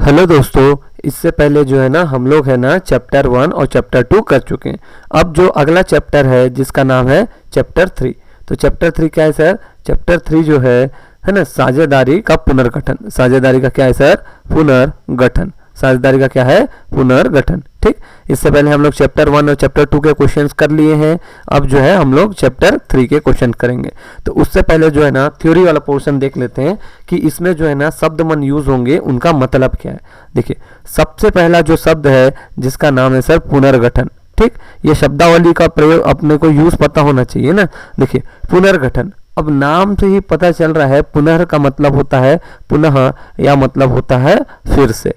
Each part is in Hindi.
हेलो दोस्तों, इससे पहले जो है ना हम लोग है ना चैप्टर 1 और चैप्टर 2 कर चुके हैं। अब जो अगला चैप्टर है जिसका नाम है चैप्टर 3। तो चैप्टर 3 क्या है सर? चैप्टर 3 जो है ना साझेदारी का पुनर्गठन। साझेदारी का क्या है सर? पुनर्गठन। साझेदारी का क्या है? पुनर्गठन। ठीक, इससे पहले हम लोग चैप्टर 1 और चैप्टर 2 के क्वेश्चंस कर लिए हैं। अब जो है हम लोग चैप्टर 3 के क्वेश्चन करेंगे। तो उससे पहले जो है ना थ्योरी वाला पोर्शन देख लेते हैं कि इसमें जो है ना शब्द मन यूज होंगे उनका मतलब क्या है। देखिए, सबसे पहला जो शब्द है जिसका नाम है सर पुनर्गठन। ठीक, ये शब्दावली का प्रयोग अपने को यूज पता होना चाहिए ना। देखिए, पुनर्गठन, अब नाम से ही पता चल रहा है पुनः का मतलब होता है पुनः, या मतलब होता है फिर से,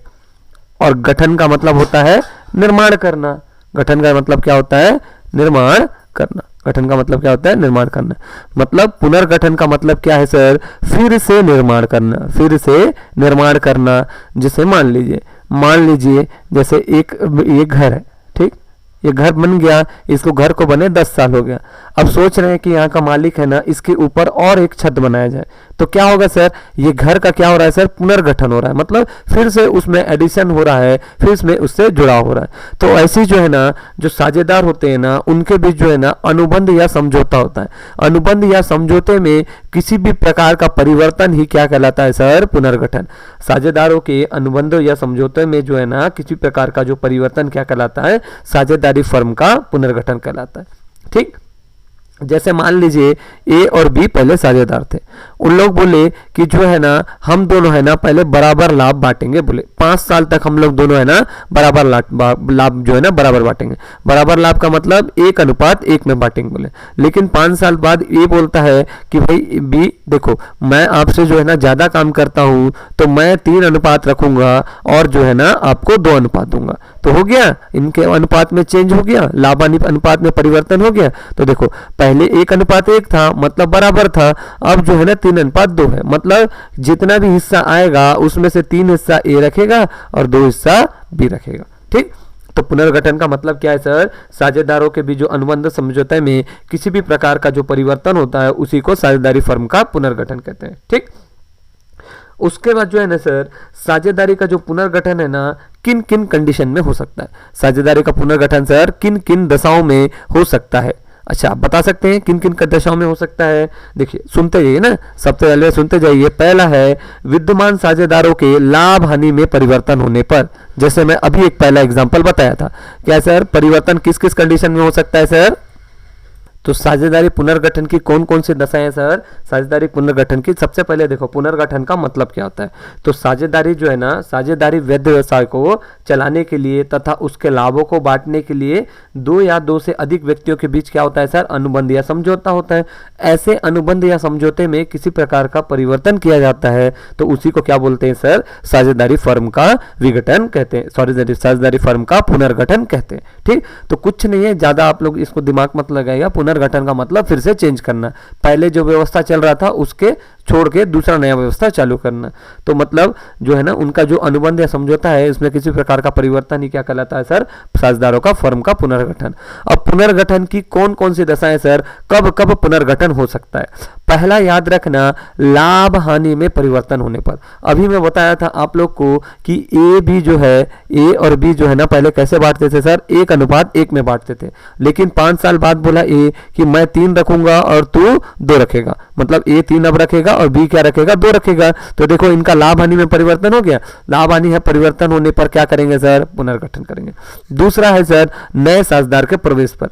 और गठन का मतलब होता है निर्माण करना। गठन का मतलब क्या होता है? निर्माण करना। गठन का मतलब क्या होता है? निर्माण करना। मतलब पुनर्गठन का मतलब क्या है सर? फिर से निर्माण करना। फिर से निर्माण करना। जैसे मान लीजिए जैसे एक घर है। ठीक, ये घर बन गया, इसको घर को बने 10 साल हो गया। अब सोच रहे हैं कि यहाँ का मालिक है ना इसके ऊपर और एक छत बनाया जाए, तो क्या होगा सर? ये घर का क्या हो रहा है सर? पुनर्गठन हो रहा है। मतलब फिर से उसमें एडिशन हो रहा है, फिर उसमें उससे जुड़ाव हो रहा है। तो ऐसी जो है ना जो साझेदार होते हैं ना उनके बीच जो है ना अनुबंध या समझौता होता है। अनुबंध या समझौते में किसी भी प्रकार का परिवर्तन ही क्या कहलाता है सर? पुनर्गठन। साझेदारों के अनुबंध या समझौते में जो है ना किसी प्रकार का जो परिवर्तन क्या कहलाता है? साझेदारी फर्म का पुनर्गठन कहलाता है। ठीक, जैसे मान लीजिए ए और बी पहले साझेदार थे। उन लोग बोले कि जो है ना हम दोनों है ना पहले बराबर लाभ बांटेंगे। बोले 5 साल तक हम लोग दोनों है ना बराबर लाभ जो है ना बराबर बांटेंगे। बराबर लाभ का मतलब 1:1 में बांटेंगे बोले। लेकिन 5 साल बाद ये बोलता है कि भाई बी देखो, मैं आपसे जो है ना ज्यादा काम करता हूँ तो मैं 3 अनुपात रखूंगा और जो है ना आपको 2 अनुपात दूंगा। तो हो गया, इनके अनुपात में चेंज हो गया, लाभ अनुपात में परिवर्तन हो गया। तो देखो, पहले 1:1 था मतलब बराबर था, अब जो है ना 3:2 है। मतलब जितना भी हिस्सा आएगा उसमें से 3 हिस्सा ए रखेगा और 2 हिस्सा बी रखेगा। ठीक, तो पुनर्गठन का मतलब क्या है सर? साझेदारों के बीच जो अनुबंध समझौते में किसी भी प्रकार का जो परिवर्तन होता है उसी को साझेदारी फर्म का पुनर्गठन कहते हैं। ठीक, उसके बाद जो है ना सर साझेदारी का जो पुनर्गठन है ना किन किन कंडीशन में हो सकता है? साझेदारी का पुनर्गठन सर किन किन दशाओं में हो सकता है? अच्छा, आप बता सकते हैं किन किन दशाओं में हो सकता है? देखिए, सुनते जाइए ना, सबसे पहले सुनते जाइए। पहला है विद्यमान साझेदारों के लाभ हानि में परिवर्तन होने पर। जैसे मैं अभी एक पहला एग्जांपल बताया था। क्या सर? परिवर्तन किस किस कंडीशन में हो सकता है सर? तो साझेदारी पुनर्गठन की कौन कौन सी दशाएं सर? साझेदारी पुनर्गठन की सबसे पहले देखो पुनर्गठन का मतलब क्या होता है। तो साझेदारी जो है ना, साझेदारी वैध व्यवसाय को चलाने के लिए तथा उसके लाभों को बांटने के लिए 2 या 2 से अधिक व्यक्तियों के बीच क्या होता है सर? अनुबंध या समझौता होता है। ऐसे अनुबंध या समझौते में किसी प्रकार का परिवर्तन किया जाता है तो उसी को क्या बोलते हैं सर? साझेदारी फर्म का विघटन कहते हैं, सॉरी साझेदारी फर्म का पुनर्गठन कहते हैं। ठीक, तो कुछ नहीं है ज्यादा, आप लोग इसको दिमाग मत लगाइएगा। पुनर्गठन का मतलब फिर से चेंज करना, पहले जो व्यवस्था चल रहा था उसके छोड़ के दूसरा नया व्यवस्था चालू करना। तो मतलब जो है ना उनका जो अनुबंध या समझौता है इसमें किसी प्रकार का परिवर्तन ही क्या कहलाता है सर? साझेदारों का फर्म का पुनर्गठन। अब पुनर्गठन की कौन कौन सी दशाएं सर? कब कब पुनर्गठन हो सकता है? पहला याद रखना, लाभ हानि में परिवर्तन होने पर। अभी मैं बताया था आप लोग को कि ए और बी जो है ना पहले कैसे बांटते थे सर? 1:1 में बांटते थे। लेकिन 5 साल बाद बोला ए कि मैं 3 रखूंगा और तू 2 रखेगा। मतलब ए 3 अब रखेगा और बी क्या रखेगा? 2 रखेगा। तो देखो इनका लाभ हानि में परिवर्तन हो गया। लाभ हानि है परिवर्तन होने पर क्या करेंगे सर? पुनर्गठन करेंगे। दूसरा है सर नए साझेदार के प्रवेश पर।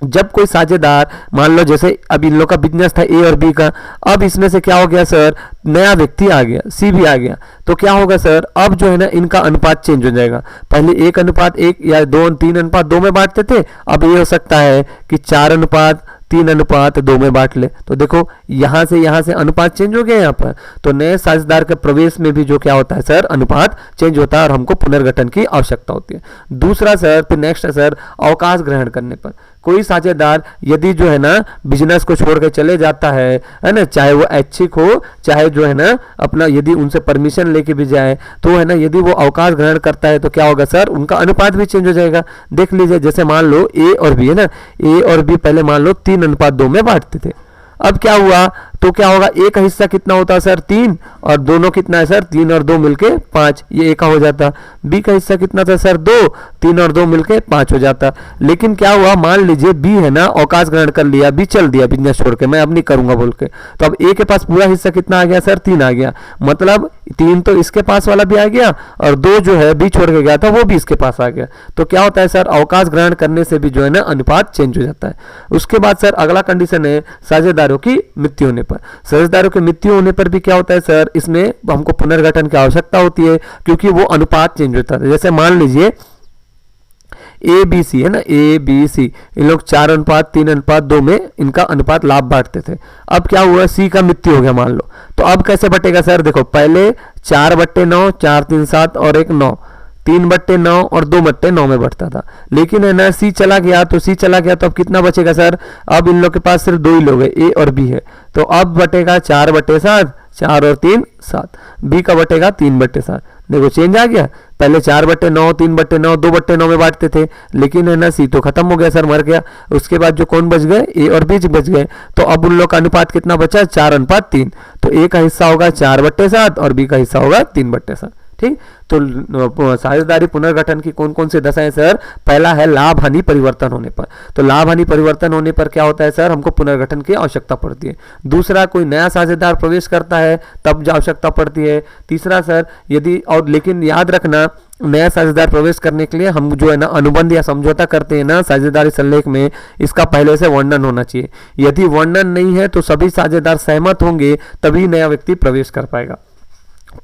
जब कोई साझेदार, मान लो जैसे अब इन लोग का बिजनेस था ए और बी का, अब इसमें से क्या हो गया सर? नया व्यक्ति आ गया, सी भी आ गया। तो क्या होगा सर? अब जो है ना इनका अनुपात चेंज हो जाएगा। पहले 1:1 या 3:2 में बांटते थे, अब ये हो सकता है कि 4:3:2 में बांट ले। तो देखो यहां से अनुपात चेंज हो गया यहाँ पर। तो नए साझेदार के प्रवेश में भी जो क्या होता है सर? अनुपात चेंज होता है और हमको पुनर्गठन की आवश्यकता होती है। दूसरा सर, फिर नेक्स्ट है सर अवकाश ग्रहण करने पर। कोई साझेदार यदि जो है ना बिजनेस को छोड़ के चले जाता है ना, चाहे वो ऐच्छिक हो चाहे जो है ना अपना, यदि उनसे परमिशन लेके भी जाए तो है ना, यदि वो अवकाश ग्रहण करता है तो क्या होगा सर? उनका अनुपात भी चेंज हो जाएगा। देख लीजिए, जैसे मान लो ए और बी है ना, ए और बी पहले मान लो 3:2 में बांटते थे। अब क्या हुआ तो क्या होगा, ए का हिस्सा कितना होता है सर 3, और दोनों कितना है सर 3 और 2 मिलके 5, ये ए का हो जाता। बी का हिस्सा कितना था सर 2, 3 और 2 मिलके 5 हो जाता। लेकिन क्या हुआ, मान लीजिए बी है ना अवकाश ग्रहण कर लिया, बी चल दिया बिजनेस छोड़ के, मैं अब नहीं करूंगा बोल के, तो अब ए के पास पूरा हिस्सा कितना आ गया सर 3 आ गया। मतलब 3 तो इसके पास वाला भी आ गया और 2 जो है बी छोड़ के गया था वो भी इसके पास आ गया। तो क्या होता है सर, अवकाश ग्रहण करने से भी जो है ना अनुपात चेंज हो जाता है। उसके बाद सर अगला कंडीशन है साझेदारों की मृत्यु होने पर। साझेदारों की मृत्यु होने पर भी क्या होता है सर, इसमें हमको पुनर्गठन की आवश्यकता होती है, क्योंकि वो अनुपात चेंज होता है। जैसे मान लीजिए ए बी सी है ना, ए बी सी, इन लोग 4:3:2 में इनका अनुपात लाभ बांटते थे। अब क्या हुआ, सी का मृत्यु हो गया मान लो, तो अब कैसे बटेगा सर, देखो पहले 4/9, 4 3 7 और 1 9, 3/9 और 2/9 में बढ़ता था। लेकिन है ना सी चला गया, तो सी चला गया तो अब कितना बचेगा सर, अब इन लोग के पास सिर्फ 2 ही लोग है, ए और बी है, तो अब बटेगा 4/7, 4 और 3 7, बी का बटेगा 3/7। देखो चेंज आ गया, पहले 4/9, 3/9, 2/9 में बांटते थे, लेकिन है ना सी तो खत्म हो गया सर, मर गया। उसके बाद जो कौन बच गए, ए और बी बच गए, तो अब उन लोग का अनुपात कितना बचा, 4:3। तो ए का हिस्सा होगा 4/7 और बी का हिस्सा होगा 3/7। ठीक, तो साझेदारी पुनर्गठन की कौन कौन सी दशाएं सर, पहला है लाभ हानि परिवर्तन होने पर। तो लाभ हानि परिवर्तन होने पर क्या होता है सर, हमको पुनर्गठन की आवश्यकता पड़ती है। दूसरा, कोई नया साझेदार प्रवेश करता है तब जो आवश्यकता पड़ती है। तीसरा सर, यदि और लेकिन याद रखना, नया साझेदार प्रवेश करने के लिए हम जो है ना अनुबंध या समझौता करते हैं ना साझेदारी संलेख में, इसका पहले से वर्णन होना चाहिए। यदि वर्णन नहीं है तो सभी साझेदार सहमत होंगे तभी नया व्यक्ति प्रवेश कर पाएगा।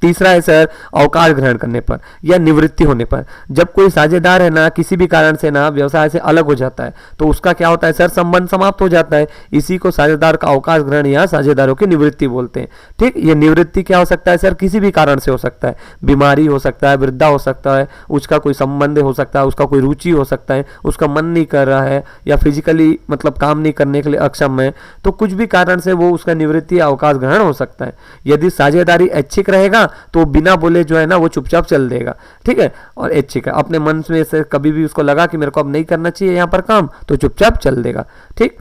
तीसरा है सर अवकाश ग्रहण करने पर या निवृत्ति होने पर। जब कोई साझेदार है ना किसी भी कारण से ना व्यवसाय से अलग हो जाता है तो उसका क्या होता है सर, संबंध समाप्त हो जाता है। इसी को साझेदार का अवकाश ग्रहण या साझेदारों की निवृत्ति बोलते हैं। ठीक, ये निवृत्ति क्या हो सकता है सर, किसी भी कारण से हो सकता है, बीमारी हो सकता है, वृद्धा हो सकता है, उसका कोई संबंध हो सकता है, उसका कोई रुचि हो सकता है, उसका मन नहीं कर रहा है या फिजिकली मतलब काम नहीं करने के लिए अक्षम है, तो कुछ भी कारण से वो उसका निवृत्ति या अवकाश ग्रहण हो सकता है। यदि साझेदारी ऐच्छिक रहेगा तो बिना बोले जो है ना वो चुपचाप चल देगा। ठीक है, और ऐच्छिक है, अपने मन में से कभी भी उसको लगा कि मेरे को अब नहीं करना चाहिए यहाँ पर काम, तो चुपचाप चल देगा। ठीक,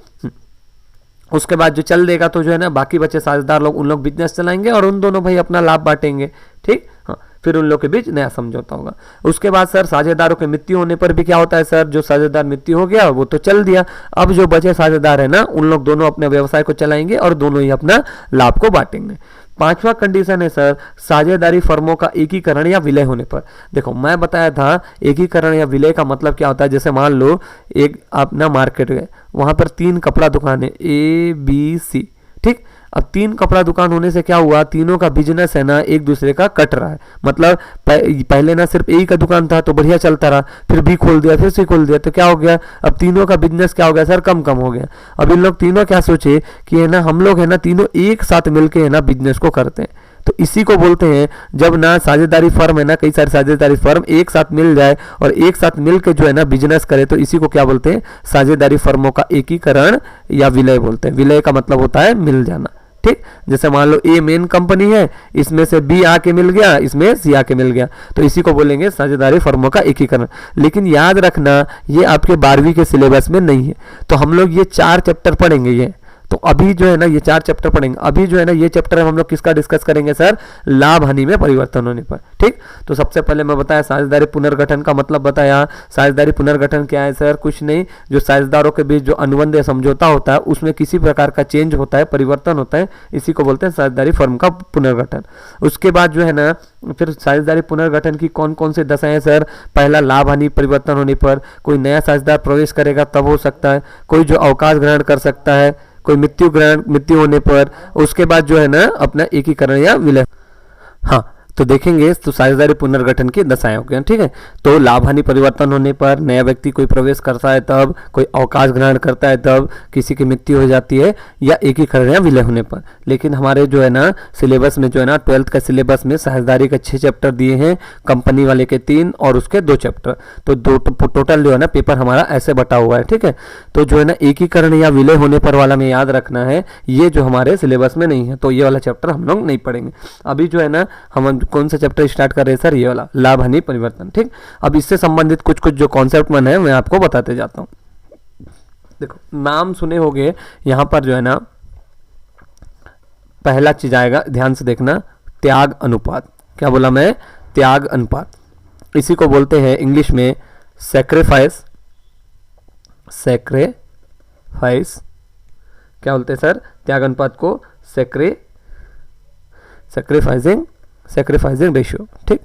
उसके बाद जो चल देगा तो जो है ना बाकी बचे साझेदार लोग, उन लोग बिजनेस चलाएंगे और उन दोनों भाई अपना लाभ बांटेंगे। ठीक, हाँ, फिर उन लोग के बीच नया समझौता होगा। उसके बाद सर साझेदारों की मृत्यु होने पर भी क्या होता है सर, जो साझेदार मृत्यु हो गया वो तो चल दिया, अब जो बचे साझेदार है ना उन लोग दोनों अपने व्यवसाय को चलाएंगे और दोनों ही अपना लाभ को बांटेंगे। पांचवा कंडीशन है सर साझेदारी फर्मों का एकीकरण या विलय होने पर। देखो मैं बताया था एकीकरण या विलय का मतलब क्या होता है। जैसे मान लो एक आप ना मार्केट गए, वहां पर 3 कपड़ा दुकान है ए बी सी। ठीक, अब 3 कपड़ा दुकान होने से क्या हुआ, तीनों का बिजनेस है ना एक दूसरे का कट रहा है। मतलब पहले ना सिर्फ ए का दुकान था तो बढ़िया चलता रहा, फिर बी खोल दिया, फिर सी खोल दिया, तो क्या हो गया, अब तीनों का बिजनेस क्या हो गया सर, कम कम हो गया। अब इन लोग तीनों क्या सोचे कि है ना हम लोग है ना तीनों एक साथ मिलके है ना बिजनेस को करते हैं। तो इसी को बोलते हैं जब ना साझेदारी फर्म है ना, कई सारी साझेदारी फर्म एक साथ मिल जाए और एक साथ मिल के जो है ना बिजनेस करे, तो इसी को क्या बोलते हैं, साझेदारी फर्मों का एकीकरण या विलय बोलते हैं। विलय का मतलब होता है मिल जाना। ठीक, जैसे मान लो ए मेन कंपनी है, इसमें से बी आके मिल गया, इसमें सी आके मिल गया, तो इसी को बोलेंगे साझेदारी फर्मों का एकीकरण। लेकिन याद रखना ये आपके 12वीं के सिलेबस में नहीं है, तो हम लोग ये 4 चैप्टर पढ़ेंगे। ये तो अभी जो है ना ये 4 चैप्टर पढ़ेंगे। अभी जो है ना ये चैप्टर हम लोग किसका डिस्कस करेंगे सर, लाभ हानि में परिवर्तन होने पर। ठीक, तो सबसे पहले मैं बताया साझेदारी पुनर्गठन का मतलब बताया। साझेदारी पुनर्गठन क्या है सर, कुछ नहीं, जो साझेदारों के बीच जो अनुबंध या समझौता होता है उसमें किसी प्रकार का चेंज होता है, परिवर्तन होता है, इसी को बोलते हैं साझेदारी फर्म का पुनर्गठन। उसके बाद जो है ना फिर साझेदारी पुनर्गठन की कौन कौन से दशाएं सर, पहला लाभ हानि परिवर्तन होने पर, कोई नया साझेदार प्रवेश करेगा तब हो सकता है, कोई जो अवकाश ग्रहण कर सकता है, कोई मृत्यु होने पर, उसके बाद जो है ना अपना एकीकरण या विलय। हाँ, तो देखेंगे तो साझेदारी पुनर्गठन की दशाएं हो गई। ठीक है, तो लाभ हानि परिवर्तन होने पर, नया व्यक्ति कोई प्रवेश करता है तब, कोई अवकाश ग्रहण करता है तब, किसी की मृत्यु हो जाती है, या एकीकरण या विलय होने पर। लेकिन हमारे जो है ना सिलेबस में जो है ना 12th का सिलेबस में साझेदारी के 6 चैप्टर दिए हैं, कंपनी वाले के 3 और उसके 2 चैप्टर, तो टोटल जो है ना पेपर हमारा ऐसे बटा हुआ है। ठीक है, तो जो है ना एकीकरण या विलय होने पर वाला में याद रखना है, ये जो हमारे सिलेबस में नहीं है, तो ये वाला चैप्टर हम लोग नहीं पढ़ेंगे। अभी जो है ना हम कौन सा चैप्टर स्टार्ट कर रहे हैं सर, ये वाला लाभ हानि परिवर्तन। ठीक, अब इससे संबंधित कुछ कुछ जो कॉन्सेप्ट मन है मैं आपको बताते जाता हूं। देखो नाम सुने होंगे, यहां पर जो है ना पहला चीज आएगा, ध्यान से देखना, त्याग अनुपात। क्या बोला मैं? त्याग अनुपात। इसी को बोलते हैं इंग्लिश में सैक्रिफाइस। सैक्रिफाइस क्या बोलते हैं सर? त्याग अनुपात को सैक्रिफाइसिंग रेशियो। ठीक,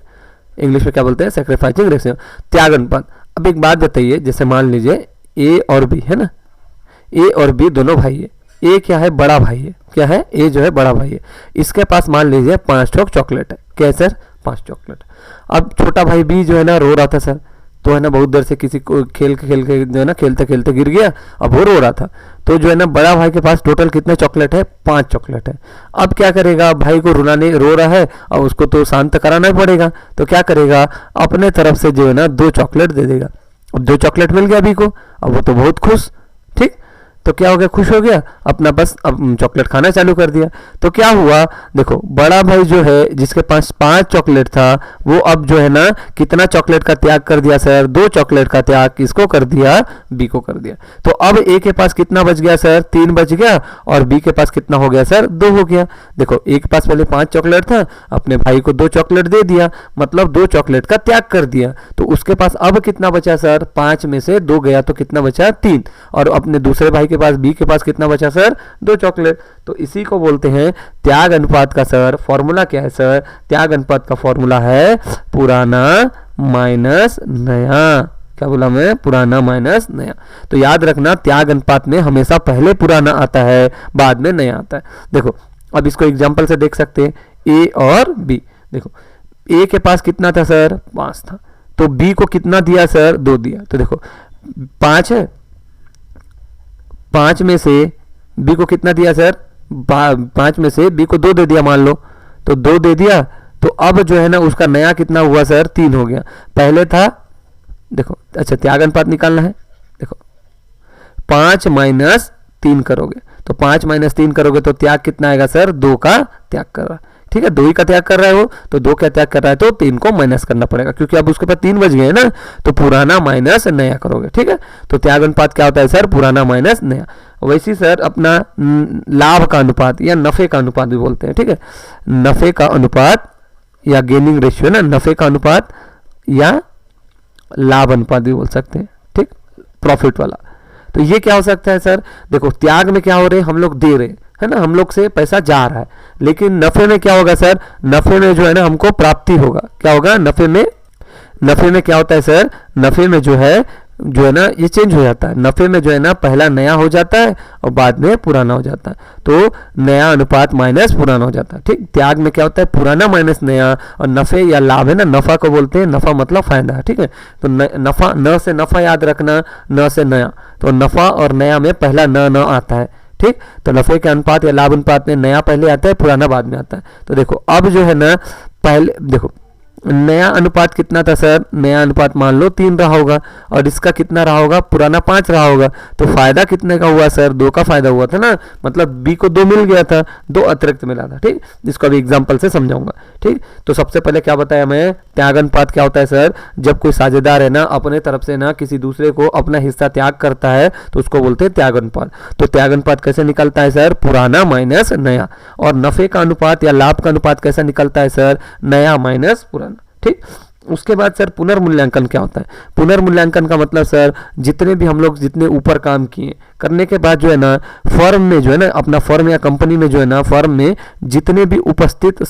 इंग्लिश में क्या बोलते हैं? सैक्रिफाइसिंग रेशियो, त्याग अनुपात। अब एक बात बताइए, जैसे मान लीजिए ए और बी है ना, ए और बी दोनों भाई है। ए क्या है? बड़ा भाई है। क्या है? ए जो है बड़ा भाई है। इसके पास मान लीजिए 5 ठोक चॉकलेट है। क्या है सर? 5 चॉकलेट। अब छोटा भाई बी जो है ना रो रहा था सर, तो है ना बहुत देर से किसी को खेल के जो है ना खेलते खेलते गिर गया, अब वो रो रहा था। तो जो है ना बड़ा भाई के पास टोटल कितने चॉकलेट है? 5 चॉकलेट है। अब क्या करेगा? भाई को रुलाने, रो रहा है और उसको तो शांत कराना ही पड़ेगा, तो क्या करेगा? अपने तरफ से जो है ना 2 चॉकलेट दे देगा। अब 2 चॉकलेट मिल गया बी को, अब वो तो बहुत खुश। ठीक, तो क्या हो गया? खुश हो गया, अपना बस अब चॉकलेट खाना चालू कर दिया। तो क्या हुआ? देखो, बड़ा भाई जो है जिसके पास 5 चॉकलेट था, वो अब जो है ना कितना चॉकलेट का त्याग कर दिया सर? 2 चॉकलेट का त्याग किसको कर दिया? बी को कर दिया। तो अब ए के पास कितना बच गया सर? 3 बच गया, और बी के पास कितना हो गया सर? 2 हो गया। देखो, ए के पास पहले 5 चॉकलेट था, अपने भाई को 2 चॉकलेट दे दिया, मतलब 2 चॉकलेट का त्याग कर दिया। तो उसके पास अब कितना बचा सर? 5 में से 2 गया तो कितना बचा? 3। और अपने दूसरे भाई के पास, बी के पास कितना बचा सर? 2 चॉकलेट। तो इसी को बोलते हैं त्याग अनुपात का सर फॉर्मूला क्या है सर? त्याग अनुपात का फॉर्मूला है पुराना माइनस नया। क्या बोला मैं? पुराना माइनस नया। तो याद रखना, त्याग अनुपात में हमेशा पहले पुराना आता है, बाद में नया आता है। देखो, अब इसको एग्जांपल से देख सकते हैं, ए और बी। देखो, ए के पास कितना था सर? 5 था, तो बी को कितना दिया सर? 2 दिया। तो देखो 5 है, 5 में से बी को कितना दिया सर? 5 में से बी को 2 दे दिया, मान लो, तो 2 दे दिया। तो अब जो है ना उसका नया कितना हुआ सर? 3 हो गया। पहले था, देखो, अच्छा त्याग अनुपात निकालना है। देखो 5 माइनस 3 करोगे, तो 5 माइनस 3 करोगे तो त्याग कितना आएगा सर? 2 का त्याग कर रहा है। ठीक है, 2 ही का त्याग कर रहा है वो, तो 2 का त्याग कर रहा है तो 3 को माइनस करना पड़ेगा, क्योंकि अब उसके पास 3 बच गए ना, तो पुराना माइनस नया करोगे। ठीक है, तो त्याग अनुपात क्या होता है सर? पुराना माइनस नया। वैसे सर अपना लाभ का अनुपात या नफे का अनुपात भी बोलते हैं। ठीक है, नफे का अनुपात या गेनिंग रेशियो ना, नफे का अनुपात या लाभ अनुपात भी बोल सकते हैं। ठीक, प्रॉफिट वाला। तो ये क्या हो सकता है सर? देखो, त्याग में क्या हो रहे हैं? हम लोग दे रहे हैं, है ना, हम लोग से पैसा जा रहा है, लेकिन नफे में क्या होगा सर? नफे में जो है ना हमको प्राप्ति होगा। क्या होगा? नफे में क्या होता है सर? नफे में जो है ना ये चेंज हो जाता है। नफे में जो है ना पहला नया हो जाता है और बाद में पुराना हो जाता है, तो नया अनुपात माइनस पुराना हो जाता है। ठीक, त्याग में क्या होता है? पुराना माइनस नया। और नफे या लाभ है ना, नफा को बोलते हैं, नफा मतलब फायदा। ठीक है, तो नफा, न से नफा याद रखना, न से नया, तो नफा और नया में पहला न आता है। ठीक, तो नफे के अनुपात या लाभ अनुपात में नया पहले आता है, पुराना बाद में आता है। तो देखो अब जो है ना, पहले देखो नया अनुपात कितना था सर? नया अनुपात मान लो 3 रहा होगा, और इसका कितना रहा होगा? पुराना 5 रहा होगा। तो फायदा कितने का हुआ सर? 2 का फायदा हुआ था ना, मतलब बी को 2 मिल गया था, 2 अतिरिक्त मिला था। ठीक, इसको अभी एग्जांपल से समझाऊंगा। ठीक, तो सबसे पहले क्या बताया मैं? त्याग अनुपात क्या होता है सर? जब कोई साझेदार है ना अपने तरफ से ना किसी दूसरे को अपना हिस्सा त्याग करता है, तो उसको बोलते हैं त्याग अनुपात। तो त्याग अनुपात कैसे निकलता है सर? पुराना माइनस नया। और नफे का अनुपात या लाभ का अनुपात कैसा निकलता है सर? नया माइनस पुराना। ठीक, उसके बाद सर पुनर्मूल्यांकन क्या होता है? पुनर्मूल्यांकन का मतलब सर, जितने भी हम लोग जितने ऊपर काम किए करने के बाद जो है ना फर्म में जो है ना, अपना फर्म या कंपनी में जो है ना, फर्म में जितने भी उपस्थित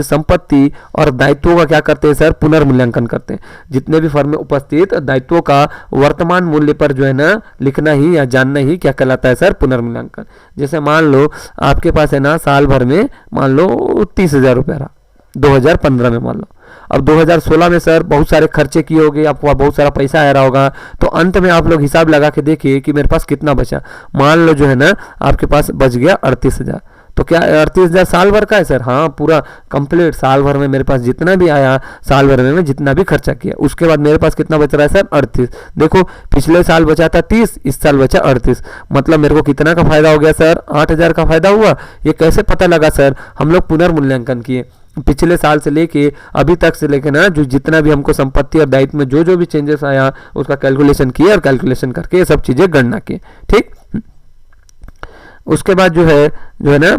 संपत्ति और दायित्वों का क्या करते हैं सर? पुनर्मूल्यांकन करते हैं। जितने भी फर्म में उपस्थित दायित्वों का वर्तमान मूल्य पर जो है ना लिखना ही या जानना ही क्या कहलाता है सर? पुनर्मूल्यांकन। जैसे मान लो आपके पास है ना साल भर में मान लो 30,000 रुपया रहा 2015 में, मान लो अब 2016 में सर बहुत सारे खर्चे किए होंगे, आपको बहुत सारा पैसा आ रहा होगा, तो अंत में आप लोग हिसाब लगा के देखिए कि मेरे पास कितना बचा। मान लो जो है ना आपके पास बच गया 38,000। तो क्या 38,000 साल भर का है सर? हाँ, पूरा कंप्लीट साल भर में मेरे पास जितना भी आया, साल भर में मैं जितना भी खर्चा किया, उसके बाद मेरे पास कितना बच रहा है सर? 38। देखो पिछले साल बचा था 30, इस साल बचा 38, मतलब मेरे को कितना का फायदा हो गया सर? 8,000 का फायदा हुआ। ये कैसे पता लगा सर? हम लोग पुनर्मूल्यांकन किए, पिछले साल से लेके अभी तक से लेके ना जो जितना भी हमको संपत्ति और दायित्व में जो भी चेंजेस आया उसका कैलकुलेशन किए, और कैलकुलेशन करके ये सब चीजें गणना किए। ठीक, उसके बाद जो है ना,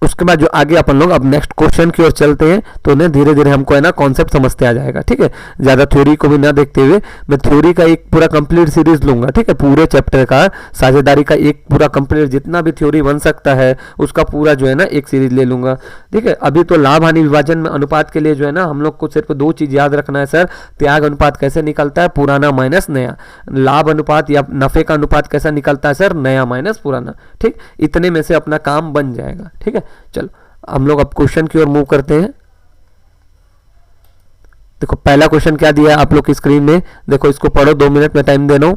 उसके बाद जो आगे अपन लोग अब नेक्स्ट क्वेश्चन की ओर चलते हैं, तो उन्हें धीरे धीरे हमको है ना कॉन्सेप्ट समझते आ जाएगा। ठीक है, ज़्यादा थ्योरी को भी ना देखते हुए मैं थ्योरी का एक पूरा कंप्लीट सीरीज लूंगा। ठीक है, पूरे चैप्टर का साझेदारी का एक पूरा कंप्लीट जितना भी थ्योरी बन सकता है उसका पूरा जो है ना एक सीरीज ले लूंगा। ठीक है, अभी तो लाभ हानि विभाजन में अनुपात के लिए जो है ना हम लोग को सिर्फ 2 चीज़ याद रखना है सर। त्याग अनुपात कैसे निकलता है, पुराना माइनस नया। लाभ अनुपात या नफे का अनुपात कैसा निकलता है सर, नया माइनस पुराना। ठीक, इतने में से अपना काम बन जाएगा। ठीक है, चलो हम लोग अब क्वेश्चन की ओर मूव करते हैं। देखो पहला क्वेश्चन क्या दिया है आप लोग की स्क्रीन में, देखो इसको पढ़ो, 2 मिनट में टाइम देना।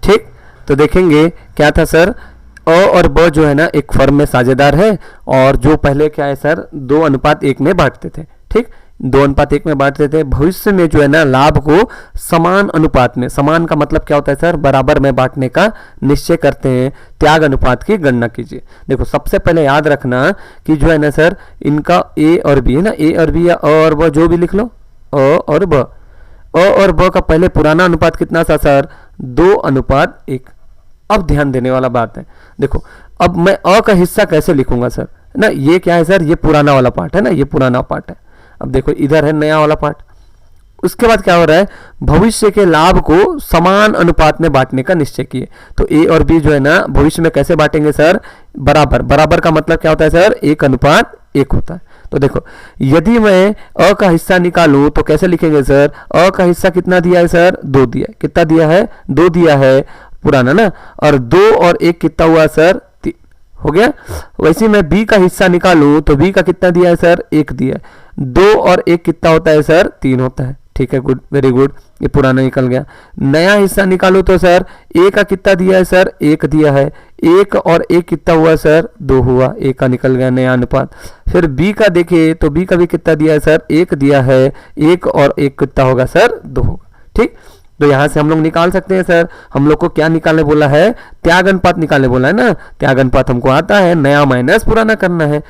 ठीक, तो देखेंगे क्या था सर, अ और ब जो है ना एक फर्म में साझेदार है, और जो पहले क्या है सर 2:1 में बांटते थे। ठीक, 2:1 में बांटते थे। भविष्य में जो है ना लाभ को समान अनुपात में, समान का मतलब क्या होता है सर, बराबर में बांटने का निश्चय करते हैं। त्याग अनुपात की गणना कीजिए। देखो सबसे पहले याद रखना कि जो है ना सर इनका ए और बी है ना, ए और बी या अ और ब जो भी लिख लो, अ और ब। अ और ब का पहले पुराना अनुपात कितना था सर, 2:1। अब ध्यान देने वाला बात है, देखो अब मैं अ का हिस्सा कैसे लिखूंगा सर ना, ये क्या है सर, ये पुराना वाला पार्ट है ना, ये पुराना पार्ट है। अब देखो इधर है नया वाला पार्ट। उसके बाद क्या हो रहा है, भविष्य के लाभ को समान अनुपात में बांटने का निश्चय किए। तो ए और बी जो है ना भविष्य में कैसे बांटेंगे सर, बराबर। बराबर का मतलब क्या होता है सर, 1:1 होता है। तो देखो यदि मैं अ का हिस्सा निकालूं तो कैसे लिखेंगे सर, अ का हिस्सा कितना दिया है सर, 2 दिया है। कितना दिया है, 2 दिया है पुराना ना, और 2 और 1 कितना हुआ सर, 3 हो गया। वैसे मैं बी का हिस्सा निकालूं तो बी का कितना दिया है सर, 1 दिया है। 2 और 1 कितना होता है सर, 3 होता है। ठीक है, गुड, वेरी गुड, ये पुराना निकल गया। नया हिस्सा निकालो तो सर ए का कितना दिया है सर, 1 दिया है। 1 और 1 कितना हुआ सर, 2 हुआ, ए का निकल गया नया अनुपात। फिर बी का देखे तो बी का भी कितना दिया है सर, 1 दिया है। 1 और 1 कितना होगा सर, 2 होगा। ठीक, तो यहां से हम लोग निकाल सकते हैं सर, हम लोग को क्या निकालने बोला है, त्याग अनुपात निकालने बोला है ना। त्याग अनुपात हमको आता है, नया माइनस पुराना करना है,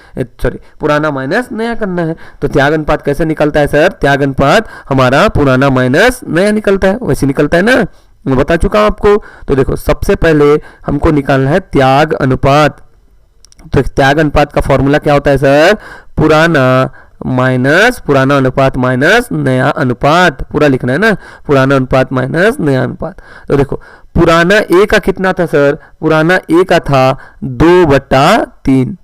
सॉरी पुराना माइनस नया करना है। तो त्याग अनुपात कैसे निकलता है सर, त्याग अनुपात हमारा पुराना माइनस नया निकलता है, वैसे निकलता है ना, मैं बता चुका हूं आपको। तो देखो सबसे पहले हमको निकालना है त्याग अनुपात। तो त्याग अनुपात का फॉर्मूला क्या होता है सर, पुराना माइनस पुराना अनुपात माइनस नया अनुपात, पूरा लिखना है ना, पुराना अनुपात माइनस नया अनुपात। तो देखो पुराना ए का कितना था सर, पुराना ए का था 2/3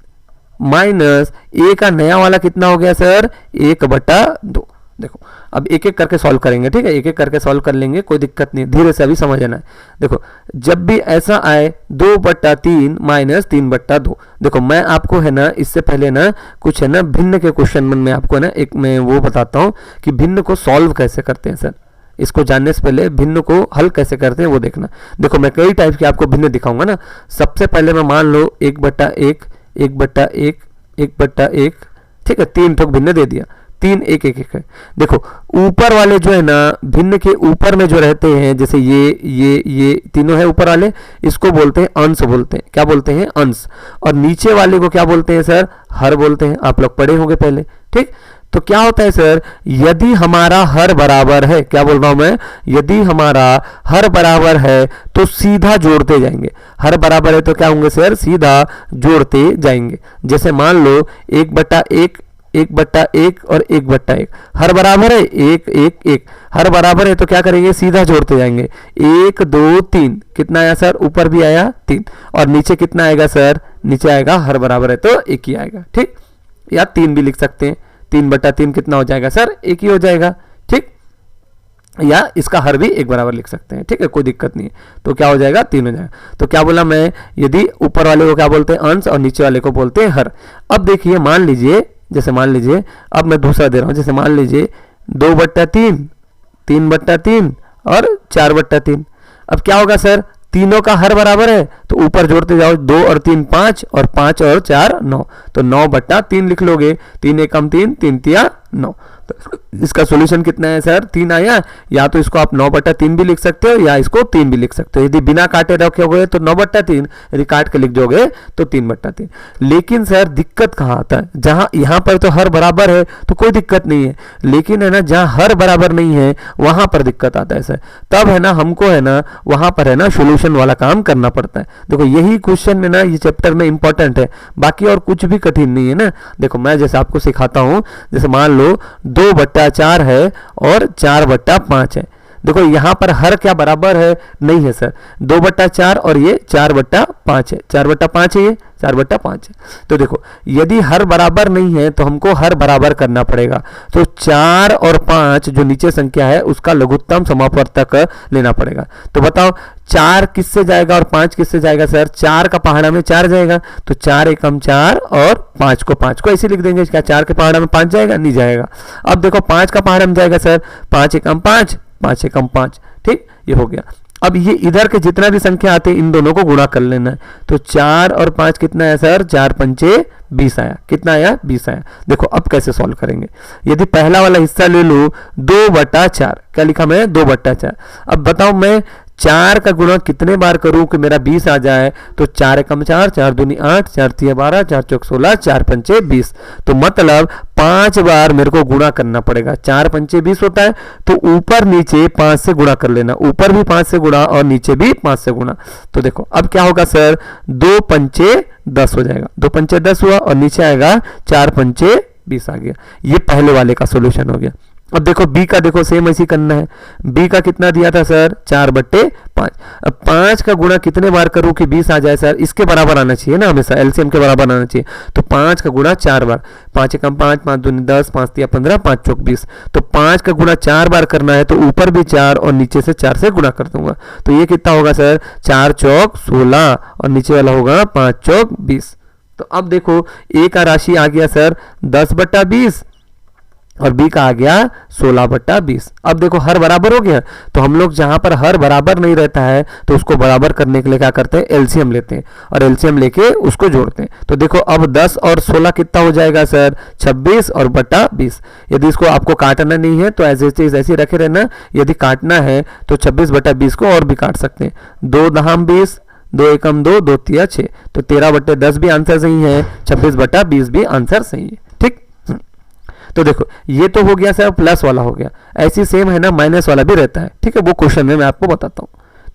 माइनस ए का नया वाला कितना हो गया सर, 1/2। देखो अब एक एक करके सॉल्व करेंगे। ठीक है, एक एक करके सॉल्व कर लेंगे, कोई दिक्कत नहीं, धीरे से अभी समझना है। देखो जब भी ऐसा आए 2/3 माइनस 3/2। देखो मैं आपको है ना इससे पहले ना कुछ है ना भिन्न के क्वेश्चन में आपको है ना एक मैं वो बताता हूँ कि भिन्न को सॉल्व कैसे करते हैं सर। इसको जानने से पहले भिन्न को हल कैसे करते हैं वो देखना। देखो मैं कई टाइप के आपको भिन्न दिखाऊंगा ना। सबसे पहले मैं मान लो 1/1 1/1 1/1, ठीक है, 3 ठोक भिन्न दे दिया, 3 1 1 1 है। देखो ऊपर वाले जो है ना भिन्न के ऊपर में जो रहते हैं, जैसे ये तीनों है ऊपर वाले, इसको बोलते हैं अंश बोलते हैं। क्या बोलते हैं, अंश। और नीचे वाले को क्या बोलते हैं सर, हर बोलते हैं। आप लोग पढ़े होंगे पहले। ठीक, तो क्या होता है सर, यदि हमारा हर बराबर है, क्या बोल रहा हूं मैं, यदि हमारा हर बराबर है तो सीधा जोड़ते जाएंगे। हर बराबर है तो क्या होंगे सर, सीधा जोड़ते जाएंगे। जैसे मान लो 1/1 1/1 और 1/1, हर बराबर है 1 1 1, हर बराबर है तो क्या करेंगे, सीधा जोड़ते जाएंगे। 1 2 3 कितना आया सर, ऊपर भी आया 3, और नीचे कितना आएगा सर, नीचे आएगा हर बराबर है तो 1 ही आएगा। ठीक, या 3 भी लिख सकते हैं, 3/3 कितना हो जाएगा सर, 1 ही हो जाएगा। ठीक, या इसका हर भी 1 बराबर लिख सकते हैं। ठीक है, कोई दिक्कत नहीं है। तो क्या हो जाएगा, 3 हो जाएगा। तो क्या बोला मैं, यदि ऊपर वाले को क्या बोलते हैं, अंश, और नीचे वाले को बोलते हैं हर। अब देखिए मान लीजिए, जैसे मान लीजिए अब मैं दूसरा दे रहा हूं, जैसे मान लीजिए 2/3 3/3 और 4/3। अब क्या होगा सर, तीनों का हर बराबर है तो ऊपर जोड़ते जाओ, 2 और 3 5, और 5 और 4 9, तो 9/3 लिख लोगे। 3 एकम 3 3 तिया 9। इसका सॉल्यूशन कितना है सर 3 आया। या तो इसको आप 9/3 भी लिख सकते हो या इसको 3 भी लिख सकते हो। यदि बिना काटे रखोगे तो 9/3, यदि काट के लिख दोगे तो 3/3। लेकिन सर दिक्कत कहाँ आता है, जहां यहाँ पर तो हर बराबर है तो कोई दिक्कत नहीं है, लेकिन है ना जहां हर बराबर नहीं है वहां पर दिक्कत आता है सर। तब है ना हमको है ना वहां पर है ना सॉल्यूशन वाला काम करना पड़ता है। देखो यही क्वेश्चन में ना ये चैप्टर में इंपॉर्टेंट है, बाकी और कुछ भी कठिन नहीं है ना। देखो मैं जैसे आपको सिखाता हूं, जैसे मान लो 2/4 है और 4/5 है। देखो यहाँ पर हर क्या बराबर है, नहीं है सर। 2/4 और ये 4/5 है, 4/5 है, ये 4/5 है। तो देखो यदि हर बराबर नहीं है तो हमको हर बराबर करना पड़ेगा। तो 4 और 5 जो नीचे संख्या है उसका लघुत्तम समापवर्तक लेना पड़ेगा। तो बताओ 4 किससे जाएगा और 5 किससे जाएगा सर। 4 का पहाड़ा में 4 जाएगा, तो 4 एकम 4 और 5 को ऐसे लिख देंगे। क्या 4 के पहाड़ा में 5 जाएगा, नहीं जाएगा। अब देखो 5 का पहाड़ा में जाएगा सर 5 एकम 5, 5 एकम 5, ठीक, ये हो गया। अब ये इधर के जितना भी संख्या आते हैं इन दोनों को गुणा कर लेना है। तो 4 और 5 कितना है सर, 4 पंचे 20 आया। कितना आया, 20 आया। देखो अब कैसे सॉल्व करेंगे। यदि पहला वाला हिस्सा ले लूं 2/4, क्या लिखा मैं 2/4। अब बताओ मैं 4 का गुणा कितने बार करूं कि मेरा 20 आ जाए। तो 4 एकम 4, 4 दूनी 8, 4 तिया 12, 4 चौक 16, 4 पंचे 20। तो मतलब 5 बार मेरे को गुणा करना पड़ेगा। 4 पंचे 20 होता है, तो ऊपर नीचे 5 से गुणा कर लेना। ऊपर भी 5 से गुणा और नीचे भी 5 से गुणा। तो देखो अब क्या होगा सर, 2 पंचे 10 हो जाएगा। 2 पंचे 10 हुआ और नीचे आएगा 4 पंचे 20 आ गया। ये पहले वाले का सोल्यूशन हो गया। अब देखो बी का, देखो सेम ऐसी करना है। बी का कितना दिया था सर, 4/5। अब 5 का गुणा कितने बार करूं कि 20 आ जाए सर, इसके बराबर आना चाहिए ना, हमेशा एलसीएम के बराबर आना चाहिए। तो 5 का गुणा 4 बार, 5 एकम 5, 5 दूनी 10, 5 तिया 15, 5 चौक 20। तो 5 का गुणा 4 बार करना है, तो ऊपर भी 4 और नीचे से 4 से गुणा कर दूंगा। तो ये कितना होगा सर, 4 चौक 16 और नीचे वाला होगा 5 चौक 20। तो अब देखो ए का राशि आ गया सर 10/20 और बी का आ गया 16/20। अब देखो हर बराबर हो गया। तो हम लोग जहां पर हर बराबर नहीं रहता है तो उसको बराबर करने के लिए क्या करते हैं, एलसीएम लेते हैं और एलसीएम लेके उसको जोड़ते हैं। तो देखो अब 10 और 16 कितना हो जाएगा सर, 26 और बटा 20। यदि इसको आपको काटना नहीं है तो एज ए चीज ऐसी रखे रहना। यदि काटना है तो 26/20 को और भी काट सकते हैं। 2 दहाम 20, 2 एकम 2, 2 तिया 6। तो 13/10 भी आंसर सही है, 26/20 भी आंसर सही है। ठीक, तो देखो ये तो हो गया सर प्लस वाला हो गया। ऐसी सेम है ना माइनस वाला भी रहता है। ठीक है, वो क्वेश्चन में मैं आपको बताता हूँ।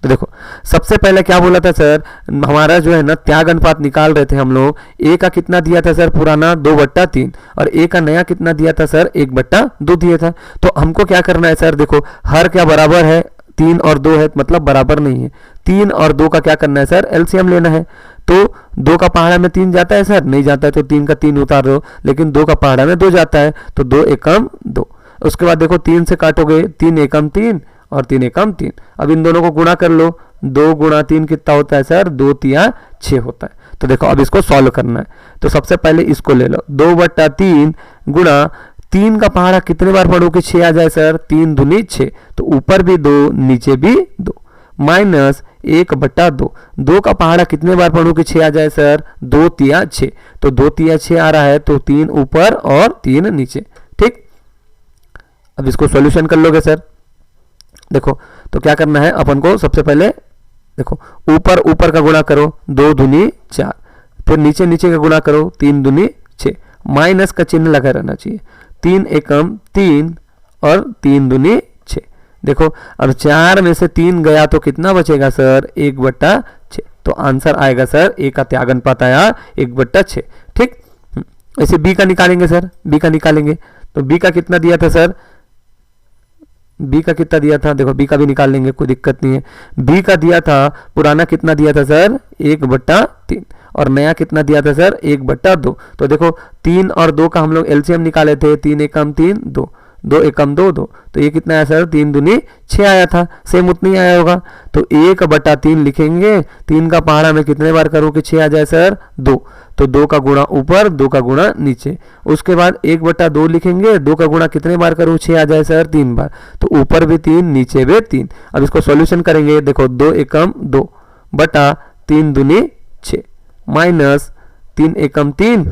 तो देखो सबसे पहले क्या बोला था सर, हमारा जो है ना त्याग अनुपात निकाल रहे थे हम लोग। ए का कितना दिया था सर पुराना, 2/3 और ए का नया कितना दिया था सर, 1/2 दिया था। तो हमको क्या करना है सर, देखो हर क्या बराबर है, 3 और 2 है, मतलब बराबर नहीं है। 3 और 2 का क्या करना है सर, एलसीएम लेना है। तो 2 का पहाड़ा में 3 जाता है सर, नहीं जाता है, तो 3 का 3 उतार दो। लेकिन 2 का पहाड़ा में 2 जाता है, तो 2 एकम 2। उसके बाद देखो 3 से काटोगे, 3 एकम 3 और 3 एकम 3। अब इन दोनों को गुणा कर लो, 2 गुणा 3 कितना होता है सर, 2 तिया 6 होता है। तो देखो अब इसको सॉल्व करना है। तो सबसे पहले इसको ले लो, 2/3 गुणा 3 का पहाड़ा कितने बार पढ़ो कि 6 आ जाए सर, 3 दूनी 6। तो ऊपर भी 2 नीचे भी 2, माइनस 1/2। 2 का पहाड़ा कितने बार पढ़ो कि 6 आ जाए सर, 2 तिया 6। तो 2 तिया 6 आ रहा है, तो 3 ऊपर और 3 नीचे। ठीक, अब इसको सॉल्यूशन कर लोगे सर। देखो तो क्या करना है अपन को, सबसे पहले देखो ऊपर ऊपर का गुणा करो, 2 दूनी 4, फिर नीचे नीचे का गुणा करो, 3 दूनी 6। माइनस का चिन्ह लगा रहना चाहिए। 3 एकम 3 और 3 दूनी 6। देखो अब 4 में से 3 गया तो कितना बचेगा सर, 1/6। तो आंसर आएगा सर, ए का त्याग अनुपात आया 1/6। ठीक, ऐसे बी का निकालेंगे सर, बी का निकालेंगे। तो बी का कितना दिया था सर, बी का कितना दिया था, देखो बी का भी निकाल लेंगे, कोई दिक्कत नहीं है। बी का दिया था पुराना कितना दिया था सर, 1/3 और नया कितना दिया था सर, 1/2। तो देखो 3 और 2 का हम लोग एलसीएम निकाले थे, 3 एकम 3, 2, 2 एकम 2, 2। तो ये कितना आया सर, 3 दूनी 6 आया था, सेम उतना ही आया होगा। तो 1/3 लिखेंगे। 3 का पहाड़ा में कितने बार करो कि 6 आ जाए सर, 2। तो 2 का गुणा ऊपर, 2 का गुणा नीचे। उसके बाद 1/2 लिखेंगे। 2 का गुणा कितने बार करूँ, 6 आ जाए सर, 3 बार। तो ऊपर भी 3 नीचे भी 3। अब इसको सॉल्यूशन करेंगे। देखो 2 एकम 2 बटा 3 दूनी 6 माइनस 3 एकम 3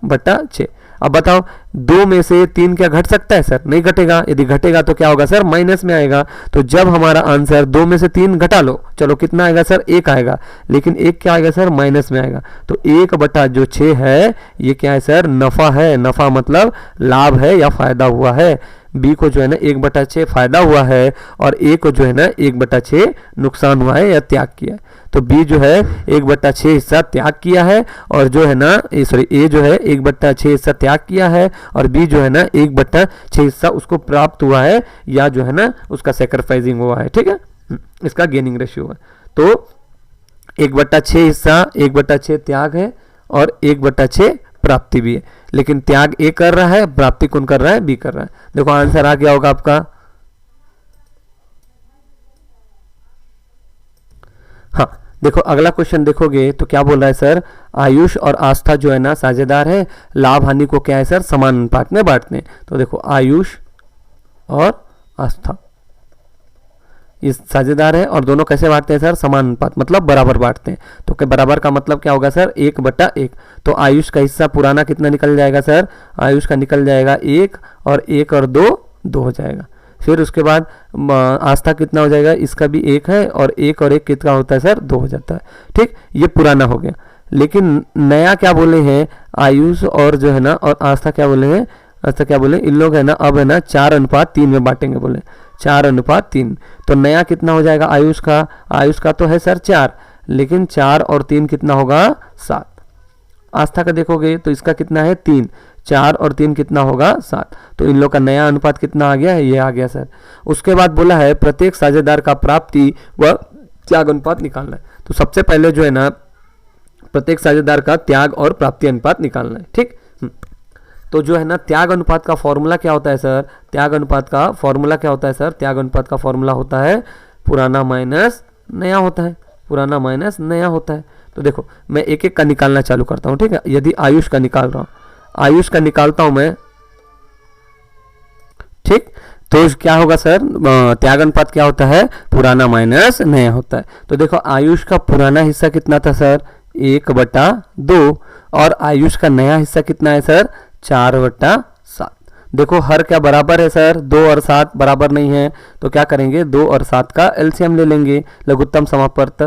बटा 6। अब बताओ 2 में से 3 क्या घट सकता है सर? नहीं घटेगा। यदि घटेगा तो क्या होगा सर? माइनस में आएगा। तो जब हमारा आंसर 2 में से 3 घटा लो, चलो कितना आएगा सर? 1 आएगा। लेकिन 1 क्या आएगा सर? माइनस में आएगा। तो 1 बटा जो 6 है ये क्या है सर? नफा है। नफा मतलब लाभ है या फायदा हुआ है। बी को जो है ना 1 बटा 6 फायदा हुआ है और ए को जो है ना 1 बटा 6 नुकसान हुआ है या त्याग किया है। तो बी जो है 1 बटा 6 हिस्सा त्याग किया है और जो है ना ए जो है 1 बटा 6 हिस्सा त्याग किया है और बी जो है ना 1 बटा 6 हिस्सा उसको प्राप्त हुआ है या जो है ना उसका सेक्रीफाइसिंग हुआ है। ठीक है, इसका गेनिंग रेशियो है। तो 1 बटा 6 हिस्सा 1 बटा 6 त्याग है और 1 बटा 6 प्राप्ति भी है। लेकिन त्याग ए कर रहा है, प्राप्ति कौन कर रहा है? बी कर रहा है। देखो आंसर आ गया होगा आपका। हाँ देखो अगला क्वेश्चन देखोगे तो क्या बोल रहा है सर? आयुष और आस्था जो है ना साझेदार है, लाभ हानि को क्या है सर? समान अनुपात में बांटते हैं। तो देखो आयुष और आस्था ये साझेदार है और दोनों कैसे बांटते हैं सर? समान अनुपात मतलब बराबर बांटते हैं। तो क्या बराबर का मतलब क्या होगा सर? 1 बटा 1। तो आयुष का हिस्सा पुराना कितना निकल जाएगा सर? आयुष का निकल जाएगा 1 और 1 और 2 2 हो जाएगा। फिर उसके बाद आस्था कितना हो जाएगा? इसका भी 1 है और 1 और 1 कितना होता है सर? 2 हो जाता है। ठीक, ये पुराना हो गया। लेकिन नया क्या बोले हैं? आयुष और जो है ना और आस्था क्या बोले हैं? आस्था क्या बोले? इन लोग है ना अब है ना 4:3 में बांटेंगे बोले, 4:3। तो नया कितना हो जाएगा आयुष का? आयुष का तो है सर 4, लेकिन 4 और 3 कितना होगा? 7। आस्था का देखोगे तो इसका कितना है? 3। 4 और 3 कितना होगा? 7। तो इन लोग का नया अनुपात कितना आ गया है? ये आ गया सर। उसके बाद बोला है प्रत्येक साझेदार का प्राप्ति व त्याग अनुपात निकालना है। तो सबसे पहले जो है ना प्रत्येक साझेदार का त्याग और प्राप्ति अनुपात निकालना है। ठीक, तो जो है ना त्याग अनुपात का फॉर्मूला क्या होता है सर? त्याग अनुपात का फॉर्मूला क्या होता है सर? त्याग अनुपात का फॉर्मूला होता है पुराना माइनस नया होता है। पुराना माइनस नया होता है। तो देखो मैं एक एक का निकालना चालू करता हूँ। ठीक है, यदि आयुष का निकाल रहा हूँ, आयुष का निकालता हूं मैं। ठीक, तो क्या होगा सर? त्याग अनुपात क्या होता है? पुराना माइनस नया होता है। तो देखो आयुष का पुराना हिस्सा कितना था सर? 1 बटा 2 और आयुष का नया हिस्सा कितना है सर? 4 बटा 7। देखो हर क्या बराबर है सर? 2 और 7 बराबर नहीं है। तो क्या करेंगे? 2 और 7 का एलसीएम ले लेंगे, लघुत्तम समापवर्त।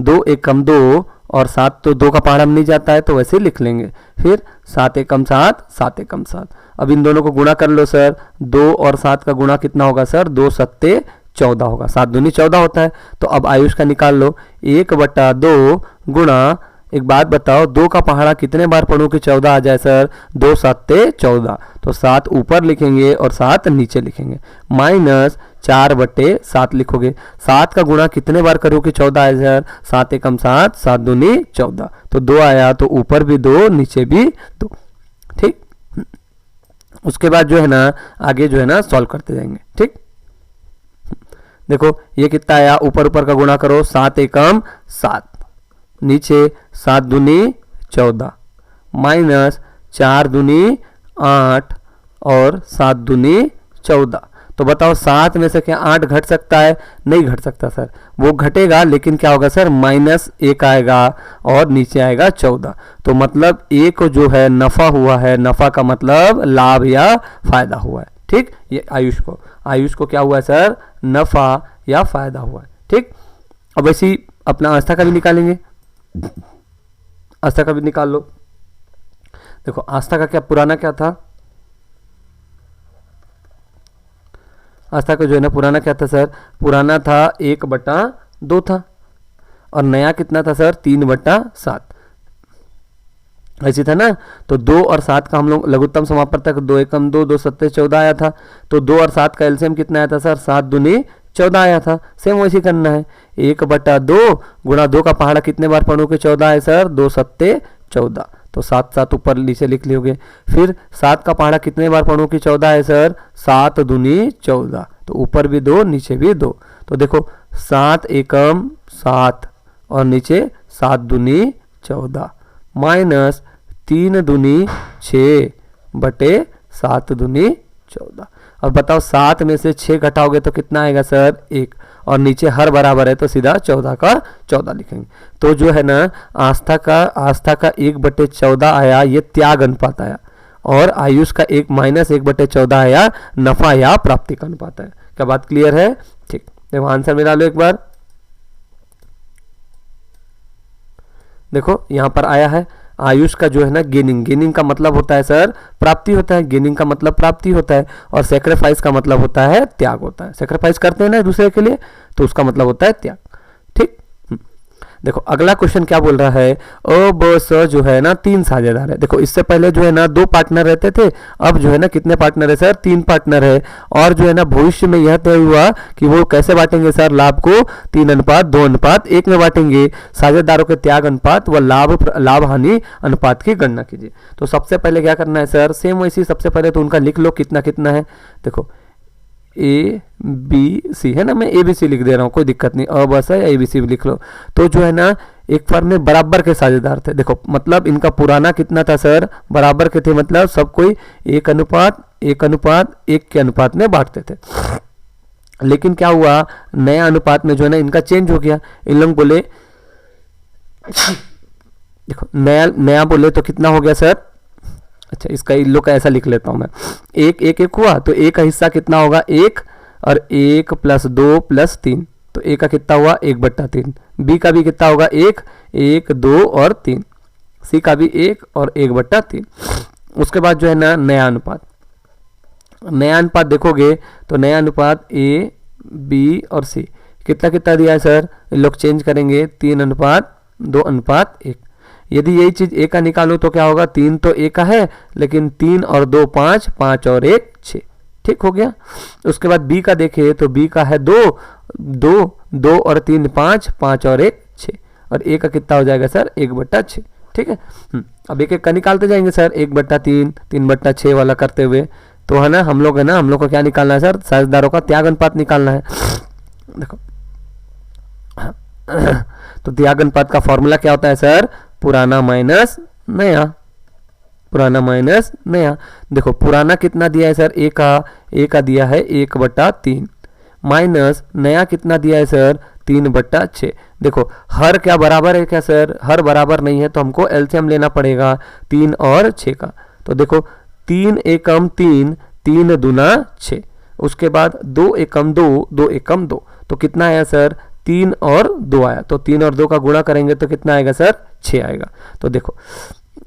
2 एकम 2 और 7 तो 2 का पहाड़ा में नहीं जाता है तो वैसे लिख लेंगे। फिर 7 एकम 7, 7 एकम 7। अब इन दोनों को गुणा कर लो सर। 2 और 7 का गुणा कितना होगा सर? 2 सत्ते 14 होगा। 7 दूनी 14 होता है। तो अब आयुष का निकाल लो। 1 बटा 2 गुणा, एक बात बताओ 2 का पहाड़ा कितने बार पढ़ूं कि 14 आ जाए सर? 2 सत्ते 14। तो 7 ऊपर लिखेंगे और 7 नीचे लिखेंगे, माइनस 4 बटे 7 लिखोगे। 7 का गुणा कितने बार करो कि 14 आए सर? 7 एकम 7, 7 दूनी 14। तो 2 आया तो ऊपर भी 2 नीचे भी 2। ठीक, उसके बाद जो है ना आगे जो है ना सॉल्व करते जाएंगे। ठीक, देखो ये कितना आया? ऊपर ऊपर का गुणा करो। 7 एकम 7, नीचे 7 दूनी 14, माइनस 4 दूनी 8 और 7 दूनी 14। तो बताओ 7 में से क्या 8 घट सकता है? नहीं घट सकता सर। वो घटेगा लेकिन क्या होगा सर? -1 आएगा और नीचे आएगा 14। तो मतलब एक जो है नफा हुआ है, नफा का मतलब लाभ या फायदा हुआ है। ठीक, ये आयुष को क्या हुआ है सर? नफा या फायदा हुआ है। ठीक, अब ऐसे ही अपना आस्था का भी निकालेंगे। आस्था का भी निकाल लो। देखो आस्था का क्या पुराना क्या था? आस्था का जो है ना पुराना क्या था सर? पुराना था 1 बटा 2 था और नया कितना था सर? 3 बटा 7 ऐसी था ना। तो 2 और 7 का हम लोग लघुत्तम समापवर्त तक 2 एकम 2, 2 सत्ते 14 आया था। तो 2 और 7 का एलसीएम कितना आया था सर? 7 दूनी 14 आया था। सेम वैसे करना है। 1 बटा 2 गुणा 2 का पहाड़ा कितने बार पढ़ो कि 14 है सर? 2 सत्ते 14। तो 7 7 ऊपर नीचे लिख लियोगे। फिर 7 का पहाड़ा कितने बार पढ़ो कि 14 है सर? 7 दूनी 14। तो ऊपर भी 2 नीचे भी 2। तो देखो 7 एकम 7 और नीचे 7 दूनी 14 माइनस 3 दूनी 6 बटे 7 दूनी 14। अब बताओ 7 में से 6 घटाओगे तो कितना आएगा सर? 1। और नीचे हर बराबर है तो सीधा 14 का 14 लिखेंगे। तो जो है ना आस्था का 1/14 आया, ये त्याग अनुपात आया, और आयुष का -1/14 आया, नफा या प्राप्ति का अनुपात है। क्या बात क्लियर है? ठीक, देखो आंसर मिला लो एक बार। देखो यहां पर आया है आयुष का जो है ना गेनिंग का मतलब होता है सर प्राप्ति होता है, गेनिंग का मतलब प्राप्ति होता है, और सेक्रीफाइस का मतलब होता है त्याग होता है। सेक्रीफाइस करते हैं ना दूसरे के लिए, तो उसका मतलब होता है त्याग। ठीक, देखो अगला क्वेश्चन क्या बोल रहा है, अ ब स जो है ना 3 साझेदार है। देखो इससे पहले जो है ना 2 पार्टनर रहते थे, अब जो है ना कितने पार्टनर है सर? 3 पार्टनर है। और जो है ना भविष्य में यह तय हुआ कि वो कैसे बांटेंगे सर लाभ को? 3:2:1 में बांटेंगे। साझेदारों के त्याग अनुपात व लाभ हानि अनुपात की गणना कीजिए। तो सबसे पहले क्या करना है सर? सेम वैसी सबसे पहले तो उनका लिख लो कितना कितना है। देखो ABC है ना, मैं ABC लिख दे रहा हूँ, कोई दिक्कत नहीं, अ बस है या ABC भी लिख लो। तो जो है ना एक फर्म में बराबर के साझेदार थे। देखो मतलब इनका पुराना कितना था सर? बराबर के थे, मतलब सब कोई 1:1:1 के अनुपात में बांटते थे। लेकिन क्या हुआ, नया अनुपात में जो है ना इनका चेंज हो गया। इन लोग बोले देखो नया बोले तो कितना हो गया सर? अच्छा इसका इन लोग का ऐसा लिख लेता हूं मैं, 1:1:1 हुआ तो ए का हिस्सा कितना होगा? 1, और 1 + 2 + 3, तो ए का कितना हुआ? 1/3। बी का भी कितना होगा? 1, 1, 2 और 3। सी का भी 1 और 1/3। उसके बाद जो है ना नया अनुपात देखोगे तो नया अनुपात ए, बी और सी कितना कितना दिया है सर? इन लोग चेंज करेंगे 3:2:1। यदि यही चीज ए का निकालो तो क्या होगा? 3 तो ए का है, लेकिन 3 और 2 5, 5 और 1 6। ठीक हो गया। उसके बाद बी का देखें तो बी का है 2, 2 और 3 5, 5 और 1 6, और ए का कितना हो जाएगा सर? 1/6। ठीक है, अब एक एक का निकालते जाएंगे सर, 1/3, 3/6 वाला करते हुए। तो है ना हम लोग को क्या निकालना है सर? साझेदारों का त्याग अनुपात निकालना है। देखो तो त्याग अनुपात का फॉर्मूला क्या होता है सर? पुराना माइनस नया, पुराना माइनस नया। देखो पुराना कितना दिया है सर? ए का दिया है 1/3, माइनस नया कितना दिया है सर? 3/6। देखो हर क्या बराबर है क्या सर? हर बराबर नहीं है तो हमको एलसीएम लेना पड़ेगा 3 और 6 का। तो देखो 3 एकम 3, 3 दूना 6। उसके बाद 2 एकम 2, 2 एकम 2, तो कितना आया सर? 3 और 2 आया। तो 3 और 2 का गुणा करेंगे तो कितना आएगा सर? 6 आएगा। तो देखो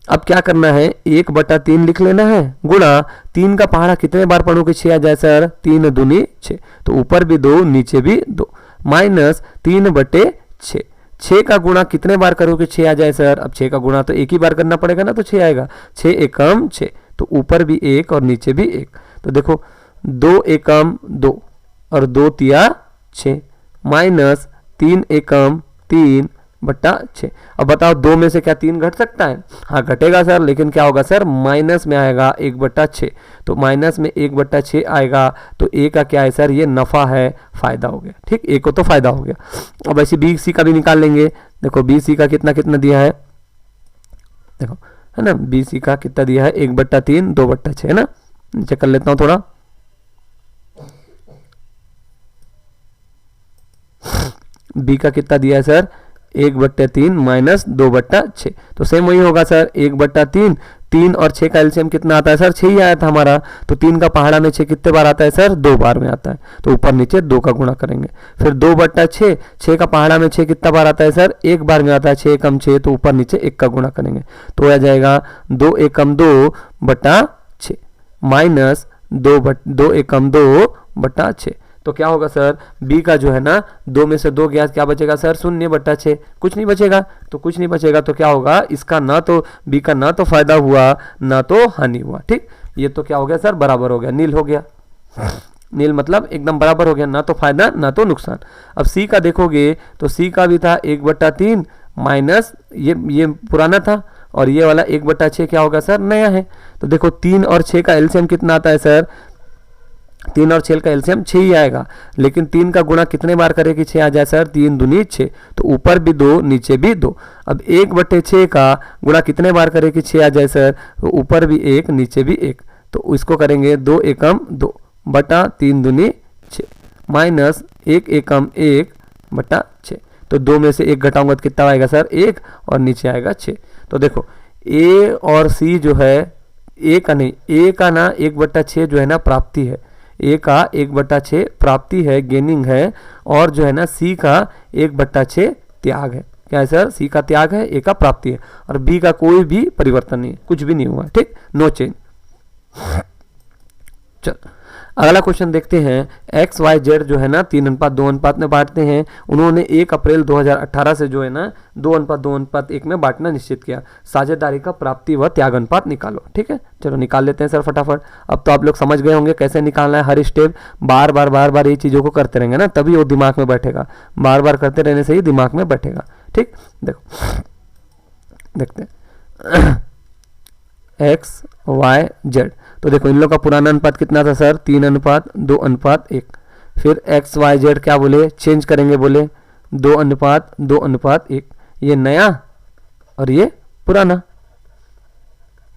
अब क्या करना है? 1/3 लिख लेना है, गुणा 3 का पहाड़ा कितने बार पढ़ो कि 6 आ जाए सर? 3 दूनी 6, तो ऊपर भी 2 नीचे भी 2, माइनस 3/6। 6 का गुणा कितने बार करो कि 6 आ जाए सर? अब 6 का गुणा तो एक ही बार करना पड़ेगा ना, तो 6 आएगा। 6 एकम 6, तो ऊपर भी 1 और नीचे भी 1। तो देखो 2 एकम 2 और 2 तिया 6, माइनस 3 एकम 3/6। अब बताओ 2 में से क्या 3 घट सकता है? हाँ घटेगा सर, लेकिन क्या होगा सर? माइनस में आएगा 1/6। तो माइनस में 1/6 आएगा, तो ए का क्या है सर? ये नफा है, फायदा हो गया। ठीक, ए को तो फायदा हो गया। अब ऐसे बी सी का भी निकाल लेंगे। देखो बी सी का कितना कितना दिया है? देखो है ना, बी सी का कितना दिया है? 1/3, 2/6 है ना। नीचे कर लेता हूं थोड़ा। बी का कितना दिया है सर? 1/3 माइनस 2/6, तो सेम वही होगा सर 1/3। 3 और 6 का एलसीएम कितना आता है सर? 6 ही आया था हमारा। तो 3 का पहाड़ा में 6 कितने बार आता है सर? 2 बार में आता है। तो ऊपर नीचे 2 का गुणा करेंगे। फिर 2/6, 6 का पहाड़ा में 6 कितना बार आता है सर? 1 बार में आता है। 6 एकम 6, तो ऊपर नीचे 1 का गुणा करेंगे तो आ जाएगा 2 एकम 2/6 माइनस 2 एकम 2/6। तो क्या होगा सर? बी का जो है ना 2 में से 2 गया, क्या बचेगा सर? 0/6, कुछ नहीं बचेगा। तो कुछ नहीं बचेगा तो क्या होगा? इसका ना तो बी का ना तो फायदा हुआ ना तो हानि हुआ। ठीक, ये तो क्या हो गया सर? बराबर हो गया, नील हो गया। नील मतलब एकदम बराबर हो गया, ना तो फायदा ना तो नुकसान। अब सी का देखोगे तो सी का भी था 1/3 माइनस ये पुराना था, और ये वाला 1/6 क्या होगा सर? नया है। तो देखो 3 और 6 का एलसीएम कितना आता है सर? 3 और 6 का एलसीएम 6 ही आएगा, लेकिन 3 का गुणा कितने बार करे कि 6 आ जाए सर? 3 दूनी 6, तो ऊपर भी 2 नीचे भी 2। अब 1/6 का गुणा कितने बार करे कि 6 आ जाए सर? तो ऊपर भी 1 नीचे भी 1, तो इसको करेंगे 2 एकम 2 बटा 3 दूनी 6। माइनस 1 एकम 1/6। तो 2 में से 1 घटाऊंगा तो कितना आएगा सर 1 और नीचे आएगा 6। तो देखो ए और सी जो है ए का नहीं, ए का ना 1/6 जो है ना प्राप्ति है, ए का 1/6 प्राप्ति है, गेनिंग है, और जो है ना सी का 1/6 त्याग है। क्या है सर, सी का त्याग है, ए का प्राप्ति है, और बी का कोई भी परिवर्तन नहीं है, कुछ भी नहीं हुआ, ठीक, नो चेंज। चल अगला क्वेश्चन देखते हैं। एक्स वाई जेड जो है ना 3:2 में बांटते हैं। उन्होंने 1 अप्रैल 2018 से जो है ना 2:2:1 में बांटना निश्चित किया। साझेदारी का प्राप्ति व त्याग अनुपात निकालो। ठीक है, चलो निकाल लेते हैं सर फटाफट। अब तो आप लोग समझ गए होंगे कैसे निकालना है, हर स्टेप बार बार ये चीज़ों को करते रहेंगे ना, तभी वो दिमाग में बैठेगा, बार बार करते रहने से ही दिमाग में बैठेगा। ठीक, देखो देखते हैं एक्स वाई जेड। तो देखो इन लोग का पुराना अनुपात कितना था सर, 3:2:1। फिर एक्स वाई जेड क्या बोले, चेंज करेंगे, बोले 2:2:1। ये नया और ये पुराना।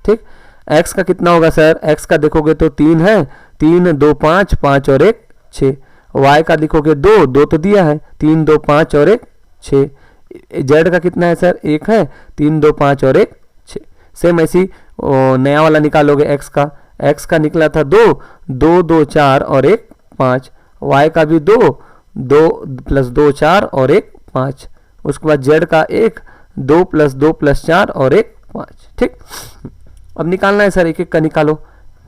ठीक, एक्स का कितना होगा सर, एक्स का देखोगे तो 3 है, 3 2 5, 5 और 1 6। वाई का देखोगे 2 2 तो दिया है, 3 2 5 और 1 6। जेड का कितना है सर, 1 है, 3 2 5 और 1 6। सेम ऐसी नया वाला निकालोगे एक्स का निकला था 2 2 2 4 और 1 5। वाई का भी 2 2 + 2 4 और 1 5। उसके बाद जेड का 1 2 + 2 + 4 और 1 5। ठीक, अब निकालना है सर, एक एक का निकालो।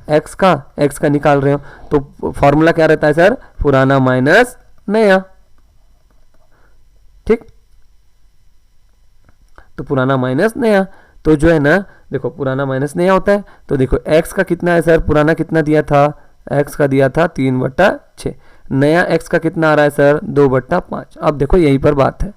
एक्स का निकाल रहे हो तो फॉर्मूला क्या रहता है सर, पुराना माइनस नया। ठीक, तो पुराना माइनस नया, तो जो है ना देखो पुराना माइनस नया होता है। तो देखो एक्स का कितना है सर, पुराना कितना दिया था, एक्स का दिया था 3/6। नया एक्स का कितना आ रहा है सर, 2/5। अब देखो यहीं पर बात है,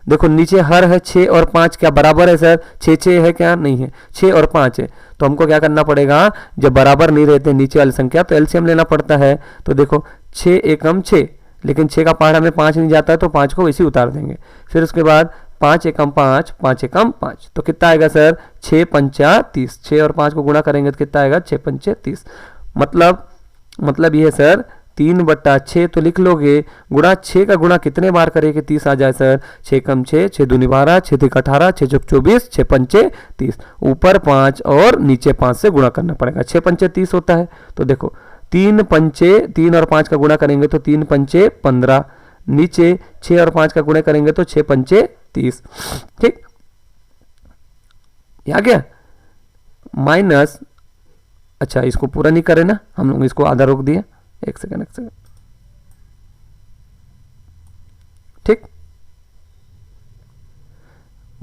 देखो नीचे हर है 6 और 5 क्या बराबर है सर, 6 है क्या, नहीं है, 6 और 5 है। तो हमको क्या करना पड़ेगा, जब बराबर नहीं रहते नीचे वाली संख्या तो एलसीएम लेना पड़ता है। तो देखो 6 एकम 6, लेकिन 6 का पहाड़ा में 5 नहीं जाता है तो 5 को वैसे ही उतार देंगे। फिर उसके बाद 5 एकम 5, 5 एकम 5, तो कितना आएगा सर 6 पंचा 30। 6 और 5 को गुणा करेंगे तो कितना आएगा 6 पंचे 30। मतलब ये है सर 3/6 तो लिख लोगे, गुणा 6 का गुणा कितने बार करेंगे 30 आ जाए सर, 6 कम 6, 6 दूनी 12, 6 तिक 18, 6 चौक 24, 6 पंचे 30। ऊपर 5 और नीचे 5 से गुणा करना पड़ेगा, 6 पंचे 30 होता है। तो देखो 3 पंचे 3 और 5 का गुणा करेंगे तो 3 पंचे 15, नीचे 6 और 5 का गुणा करेंगे तो 6 पंचे 30। ठीक, आ गया माइनस, अच्छा इसको पूरा नहीं करे ना हम लोग, इसको आधा रोक दिया, एक सेकंड। ठीक,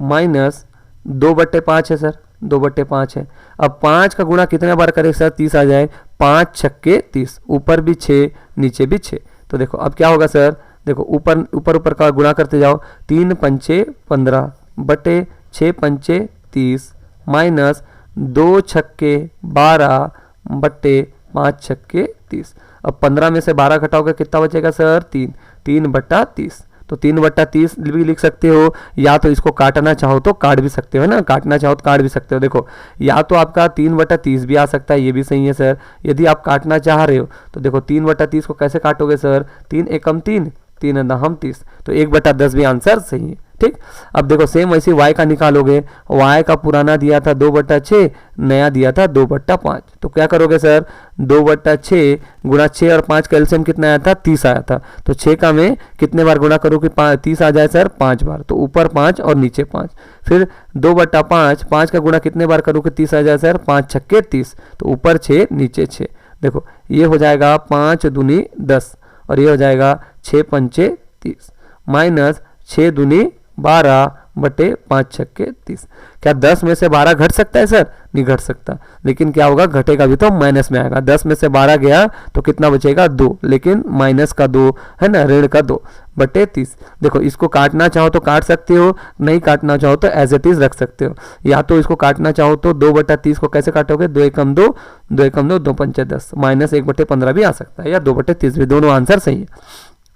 माइनस 2/5 है सर, 2/5 है। अब 5 का गुणा कितने बार करें सर, 30 आ जाए, 5 छक्के 30, ऊपर भी 6 नीचे भी 6। तो देखो अब क्या होगा सर, देखो ऊपर का गुणा करते जाओ, 3 पंचे 15 बटे 6 पंचे 30 माइनस 2 छक्के 12 बटे 5 छक्के 30। अब 15 में से 12 घटाओगे कितना बचेगा सर, 3/30। तो 3/30 भी लिख सकते हो, या तो इसको काटना चाहो तो काट भी सकते हो ना, काटना चाहो तो काट भी सकते हो। देखो या तो आपका 3/30 भी आ सकता है, ये भी सही है सर। यदि आप काटना चाह रहे हो तो देखो 3/30 को कैसे काटोगे सर, 3 एकम 3, 3 हम 30, तो 1/10 भी आंसर सही है। ठीक, अब देखो सेम वैसे y का निकालोगे, y का पुराना दिया था 2/6, नया दिया था 2/5। तो क्या करोगे सर, 2/6 गुणा 6 और 5 का एलसीएम कितना आया था, 30 आया था। तो 6 का में कितने बार गुणा करो कि 30 आ जाए सर, 5 बार। तो ऊपर 5 और नीचे 5। फिर 2/5, 5 का गुणा कितने बार करो कि 30 आ जाए सर, 5 छक्के 30, तो ऊपर 6 नीचे 6। देखो ये हो जाएगा 5 दूनी 10 और ये हो जाएगा 6 पंचे 30 माइनस 6 दूनी 12 बटे 5 छक्के 30। क्या 10 में से 12 घट सकता है सर, नहीं घट सकता, लेकिन क्या होगा घटेगा भी तो माइनस में आएगा। 10 में से 12 गया तो कितना बचेगा 2, लेकिन माइनस का 2 है ना, ऋण का 2 बटे 30। देखो इसको काटना चाहो तो काट सकते हो, नहीं काटना चाहो तो एज इट इज रख सकते हो। या तो इसको काटना चाहो तो 2/30 को कैसे काटोगे, 2 एकम 2, 2 एकम 2, 2 पंचे 10 माइनस 1/15 भी आ सकता है, या 2/30 भी, दोनों आंसर सही है।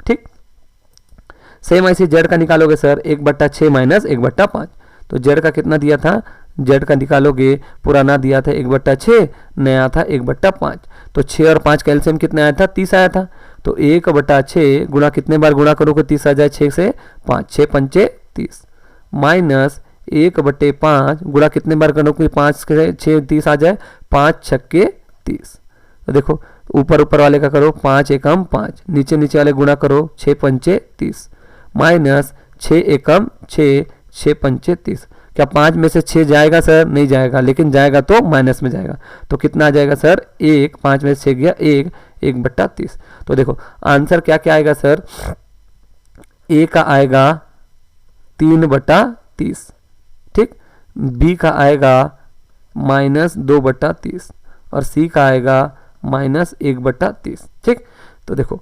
ठीक, सेम ऐसे जेड का निकालोगे सर, 1/6 माइनस 1/5। तो जेड का कितना दिया था, जेड का निकालोगे, पुराना दिया था 1/6, नया था 1/5। तो 6 और 5 का एलसीएम कितना आया था, 30 आया था। तो 1/6 गुणा कितने बार गुणा करोगे 30 आ जाए 6 से 5, 6 पंचे 30 माइनस 1/5 गुणा कितने बार करोगे 5 से 6 30 आ जाए 5 छक्के 30। तो देखो ऊपर ऊपर वाले का करो 5 एकम 5, नीचे नीचे वाले गुणा करो 6 पंचे 30 माइनस 6 एकम 6, 6 पंचे 30। क्या 5 में से 6 जाएगा सर? नहीं जाएगा, लेकिन जाएगा तो माइनस में जाएगा। तो कितना आ जाएगा सर? 1, 5 में से 6 गया 1, 1/30। तो देखो आंसर क्या क्या आएगा सर? ए का आएगा 3/30, ठीक, बी का आएगा -2/30 और सी का आएगा -1/30, ठीक। तो देखो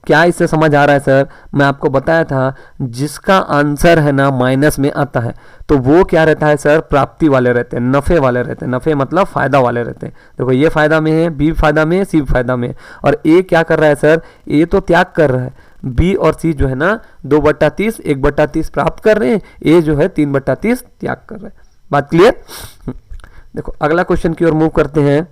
क्या इससे समझ आ रहा है सर? मैं आपको बताया था जिसका आंसर है ना माइनस में आता है तो वो क्या रहता है सर? प्राप्ति वाले रहते हैं, नफे वाले रहते हैं। नफे मतलब फायदा वाले रहते हैं। देखो ये फायदा में है, बी फायदा में है, सी फायदा में है। और ए क्या कर रहा है सर? ए तो त्याग कर रहा है। बी और सी जो है ना 2/30 1/30 प्राप्त कर रहे हैं, ए जो है 3/30 त्याग कर रहा है। बात क्लियर? देखो अगला क्वेश्चन की ओर मूव करते हैं।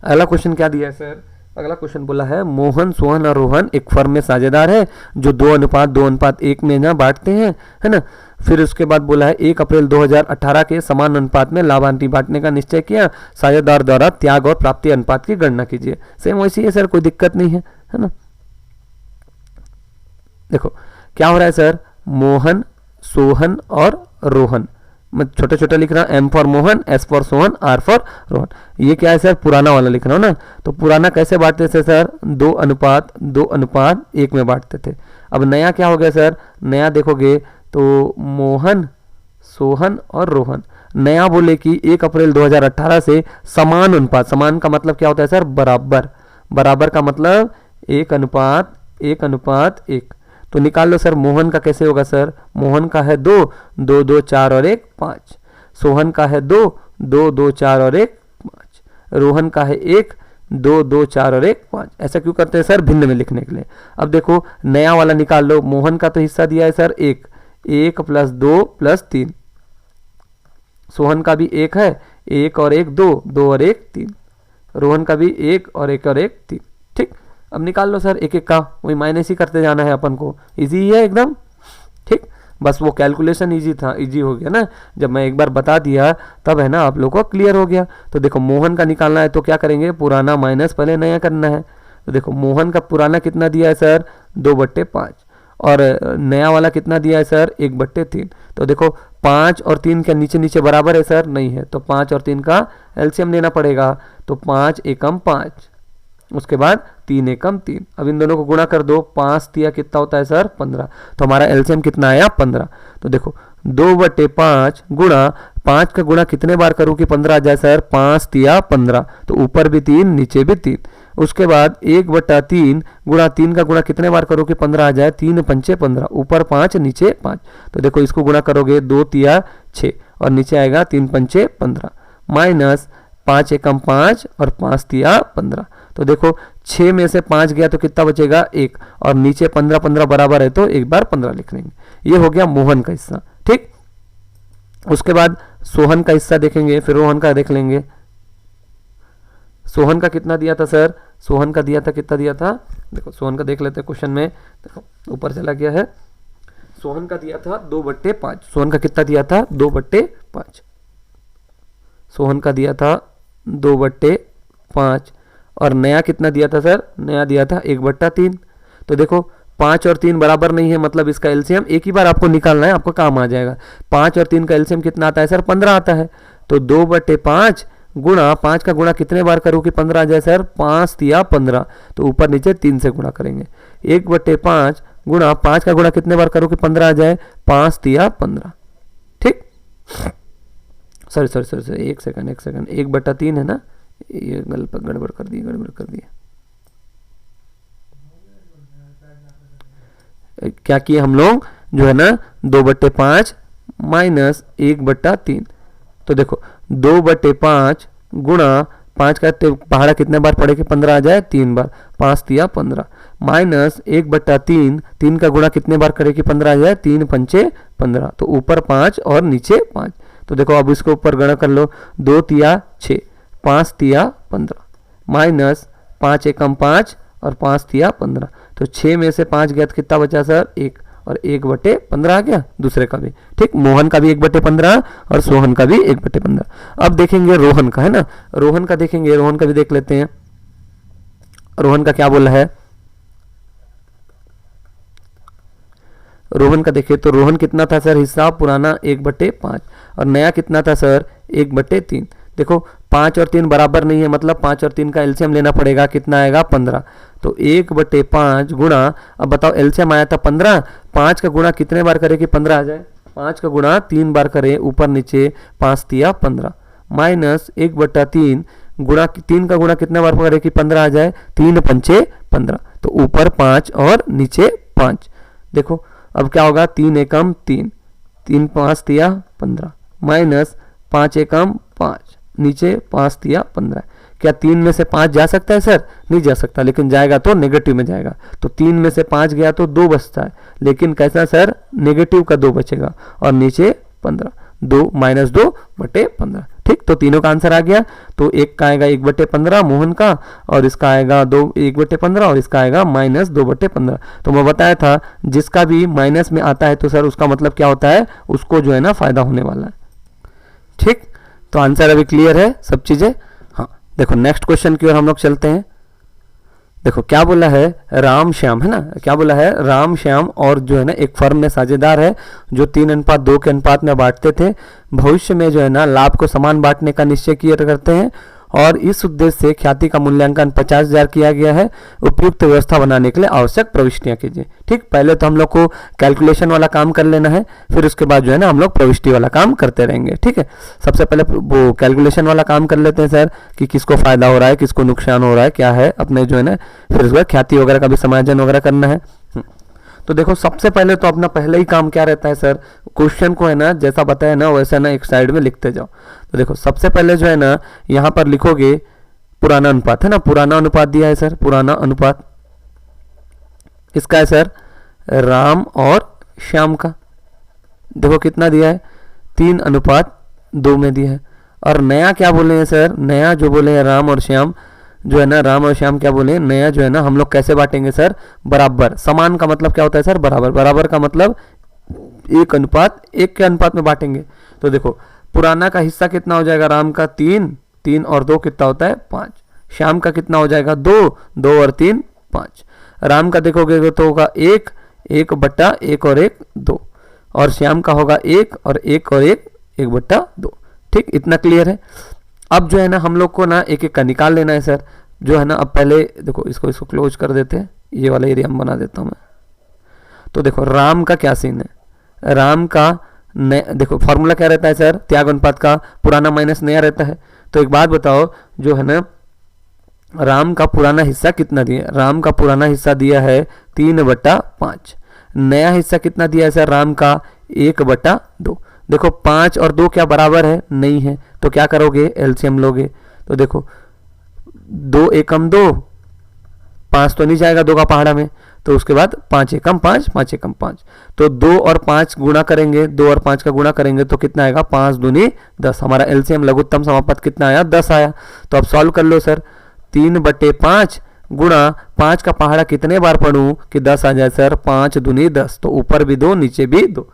अगला क्वेश्चन क्या दिया है सर? अगला क्वेश्चन बोला है मोहन, सोहन और रोहन एक फर्म में साझेदार है जो 2:2:1 में ना बांटते हैं, है ना। फिर उसके बाद बोला है 1 अप्रैल 2018 के समान अनुपात में लाभांश बांटने का निश्चय किया। साझेदार द्वारा त्याग और प्राप्ति अनुपात की गणना कीजिए। सेम वैसी है सर, कोई दिक्कत नहीं है ना। देखो क्या हो रहा है सर? मोहन, सोहन और रोहन, मैं छोटा छोटा लिख रहा हूँ, M for Mohan, S for Sohan, R for Rohan. ये क्या है सर? पुराना वाला लिख रहा हूँ ना। तो पुराना कैसे बांटते थे सर? 2:1 में बांटते थे। अब नया क्या हो गया सर? नया देखोगे तो मोहन, सोहन और रोहन। नया बोले कि 1 अप्रैल 2018 से समान अनुपात, समान का मतलब क्या होता है सर? बराबर। बराबर का मतलब 1:1। तो निकाल लो सर मोहन का कैसे होगा सर? मोहन का है 2, 2, 2, 4 और 1 5। सोहन का है 2, 2, 2, 4 और 1 5। रोहन का है 1, 2, 2, 4 और 1 5। ऐसा क्यों करते हैं सर? भिन्न में लिखने के लिए। अब देखो नया वाला निकाल लो। मोहन का तो हिस्सा दिया है सर 1, 1 + 2 + 3। सोहन का भी 1 है, 1 और 1 2, 2 और 1 3। रोहन का भी 1 और 1 और 1 3, ठीक। अब निकाल लो सर एक एक का, वही माइनस ही करते जाना है अपन को। इजी ही है एकदम, ठीक। बस वो कैलकुलेशन इजी था, इजी हो गया ना। जब मैं एक बार बता दिया तब है ना आप लोगों को क्लियर हो गया। तो देखो मोहन का निकालना है तो क्या करेंगे? पुराना माइनस पहले नया करना है। तो देखो मोहन का पुराना कितना दिया है सर? 2/5 और नया वाला कितना दिया है सर? 1/3। तो देखो 5 और 3 के नीचे नीचे बराबर है सर? नहीं है। तो 5 और 3 का एलसीएम लेना पड़ेगा। तो 5 एकम 5, उसके बाद 3 एकम 3। अब इन दोनों को गुणा कर दो। 5 तिया कितना होता है सर? 15। तो हमारा एलसीएम कितना आया? 15। तो देखो 2/5 गुणा 5 का गुणा कितने बार करूँ कि 15 आ जाए सर? 5 तिया 15। तो ऊपर भी 3 नीचे भी 3। उसके बाद 1/3 गुणा 3 का गुणा कितने बार करो कि 15 आ जाए? 3 पंचे 15, ऊपर 5 नीचे 5। तो देखो इसको गुणा करोगे 2 तिया 6 और नीचे आएगा 3 पंचे 15 माइनस 5 एकम 5 और 5 तिया 15। तो देखो 6 में से 5 गया तो कितना बचेगा? 1 और नीचे 15 15 बराबर है तो एक बार 15 लिख लेंगे। ये हो गया मोहन का हिस्सा, ठीक। उसके बाद सोहन का हिस्सा देखेंगे, फिर रोहन का देख लेंगे। सोहन का कितना दिया था सर? सोहन का दिया था, कितना दिया था? देखो सोहन का देख लेते हैं क्वेश्चन में। देखो ऊपर चला गया है। सोहन का दिया था 2/5। सोहन का कितना दिया था? 2/5। सोहन का दिया था 2/5 और नया कितना दिया था सर? नया दिया था 1/3। तो देखो 5 और 3 बराबर नहीं है, मतलब इसका एलसीएम एक ही बार आपको निकालना है, आपको काम आ जाएगा। 5 और 3 का एलसीएम कितना आता है सर? 15 आता है। तो 2/5 गुणा 5 का गुणा कितने बार करूँ कि 15 आ जाए सर? 5 तिया 15। तो ऊपर नीचे 3 से गुणा करेंगे। 1/5 गुणा 5 का गुणा कितने बार करूँ कि 15 आ जाए? 5 तिया 15, ठीक। सॉरी एक सेकंड 1/3 है ना, ये गड़बड़ कर दी। क्या किए हम लोग जो है ना 2/5 माइनस 1/3। तो देखो 2/5 गुणा 5 का पहाड़ा कितने बार पड़े कि 15 आ जाए? 3 बार। 5 तिया 15 माइनस 1/3। 3 का गुणा कितने बार करे कि 15 आ जाए? 3 पंचे 15। तो ऊपर 5 और नीचे 5। तो देखो अब इसके ऊपर गणना कर लो, 2 तिया 6, 5 तिया 15, माइनस 5 एकम 5 और 5 तिया 15। तो 6 में से 5 गया तो कितना बचा सर 1, और 1/15 आ गया दूसरे का भी। ठीक, मोहन का भी 1/15 और सोहन का भी 1/15। अब देखेंगे रोहन का, है ना, रोहन का देखेंगे, रोहन का भी देख लेते हैं। रोहन का क्या बोला है, रोहन का देखिए तो रोहन कितना था सर हिस्सा पुराना 1/5 और नया कितना था सर 1/3। देखो 5 और 3 बराबर नहीं है, मतलब 5 और 3 का एलसीएम लेना पड़ेगा, कितना आएगा 15। तो 1/5 गुणा, अब बताओ एलसीएम आया था 15, 5 का गुणा कितने बार करें कि 15 आ जाए, 5 का गुणा 3 बार करें ऊपर नीचे, 5 तिया 15, माइनस 1/3 गुणा 3 का गुणा कितने बार करें कि 15 आ जाए, 3 पंचे 15, तो ऊपर 5 और नीचे 5। देखो अब क्या होगा, 3 एकम 3, 3 5 तिया 15, माइनस 5 एकम 5, नीचे 5 तिया 15। क्या 3 में से 5 जा सकता है सर, नहीं जा सकता, लेकिन जाएगा तो नेगेटिव में जाएगा। तो 3 में से 5 गया तो 2 बचता है, लेकिन कैसा सर नेगेटिव का 2 बचेगा, और नीचे 15, 2 माइनस 2/15। ठीक, तो तीनों का आंसर आ गया। तो एक का आएगा 1/15 मोहन का, और इसका आएगा 1/15 और इसका आएगा माइनस 2/15। तो मैं बताया था जिसका भी माइनस में आता है तो सर उसका मतलब क्या होता है, उसको जो है ना फायदा होने वाला है। ठीक, तो आंसर अभी क्लियर है सब चीजें। हाँ, देखो नेक्स्ट क्वेश्चन की ओर हम लोग चलते हैं। देखो क्या बोला है, राम श्याम, है ना, क्या बोला है, राम श्याम और जो है ना एक फर्म में साझेदार है जो 3:2 के अनुपात में बांटते थे। भविष्य में जो है ना लाभ को समान बांटने का निश्चय किया करते हैं, और इस उद्देश्य से ख्याति का मूल्यांकन 50,000 किया गया है। उपयुक्त व्यवस्था बनाने के लिए आवश्यक प्रविष्टियां कीजिए। ठीक, पहले तो हम लोग को कैलकुलेशन वाला काम कर लेना है, फिर उसके बाद जो है ना हम लोग प्रविष्टि वाला काम करते रहेंगे। ठीक है, सबसे पहले वो कैलकुलेशन वाला काम कर लेते हैं सर, कि किसको फायदा हो रहा है, किसको नुकसान हो रहा है, क्या है अपने जो है ना, फिर उसके बाद ख्याति वगैरह का भी समायोजन वगैरह करना है। तो देखो सबसे पहले तो अपना पहले ही काम क्या रहता है सर, क्वेश्चन को है ना जैसा बताया ना वैसा ना एक साइड में लिखते जाओ। तो देखो सबसे पहले जो है ना यहाँ पर लिखोगे पुराना अनुपात, है ना, पुराना अनुपात दिया है सर, पुराना अनुपात किसका है सर, राम और श्याम का। देखो कितना दिया है, 3:2 में दिया है। और नया क्या बोले हैं सर, नया जो बोले हैं राम और श्याम, जो है ना राम और श्याम क्या बोले, नया जो है ना हम लोग कैसे बांटेंगे सर, बराबर। समान का मतलब क्या होता है सर, बराबर। बराबर का मतलब 1:1 के अनुपात में बांटेंगे। तो देखो पुराना का हिस्सा कितना हो जाएगा, राम का 3, 3 और 2 कितना होता है 5, श्याम का कितना हो जाएगा 2, 2 और 3 5। राम का देखोगे तो होगा 1, 1/1 और 1 2, और श्याम का होगा 1 और 1 और 1 1/2। ठीक, इतना क्लियर है। अब जो है ना हम लोग को ना एक एक का निकाल लेना है सर, जो है ना। अब पहले देखो इसको क्लोज कर देते हैं, ये वाला एरिया हम बना देता हूँ मैं। तो देखो राम का क्या सीन है, राम का देखो फॉर्मूला क्या रहता है सर, त्याग अनुपात का पुराना माइनस नया रहता है। तो एक बात बताओ, जो है ना राम का पुराना हिस्सा कितना दिया, राम का पुराना हिस्सा दिया है 3/5, नया हिस्सा कितना दिया है सर राम का 1/2। देखो 5 और 2 क्या बराबर है, नहीं है, तो क्या करोगे एलसीएम लोगे। तो देखो 2 एकम 2, 5 तो नहीं जाएगा 2 का पहाड़ा में, तो उसके बाद 5 एकम 5, 5 एकम 5। तो 2 और 5 गुणा करेंगे, 2 और 5 का गुणा करेंगे तो कितना आएगा, 5 दूनी 10। हमारा एलसीएम लघुत्तम समापत कितना आया, 10 आया। तो अब सॉल्व कर लो सर, 3/5 गुणा 5 का पहाड़ा कितने बार पढ़ूं कि 10 आ जाए सर, 5 दूनी 10। तो ऊपर भी 2 नीचे भी 2,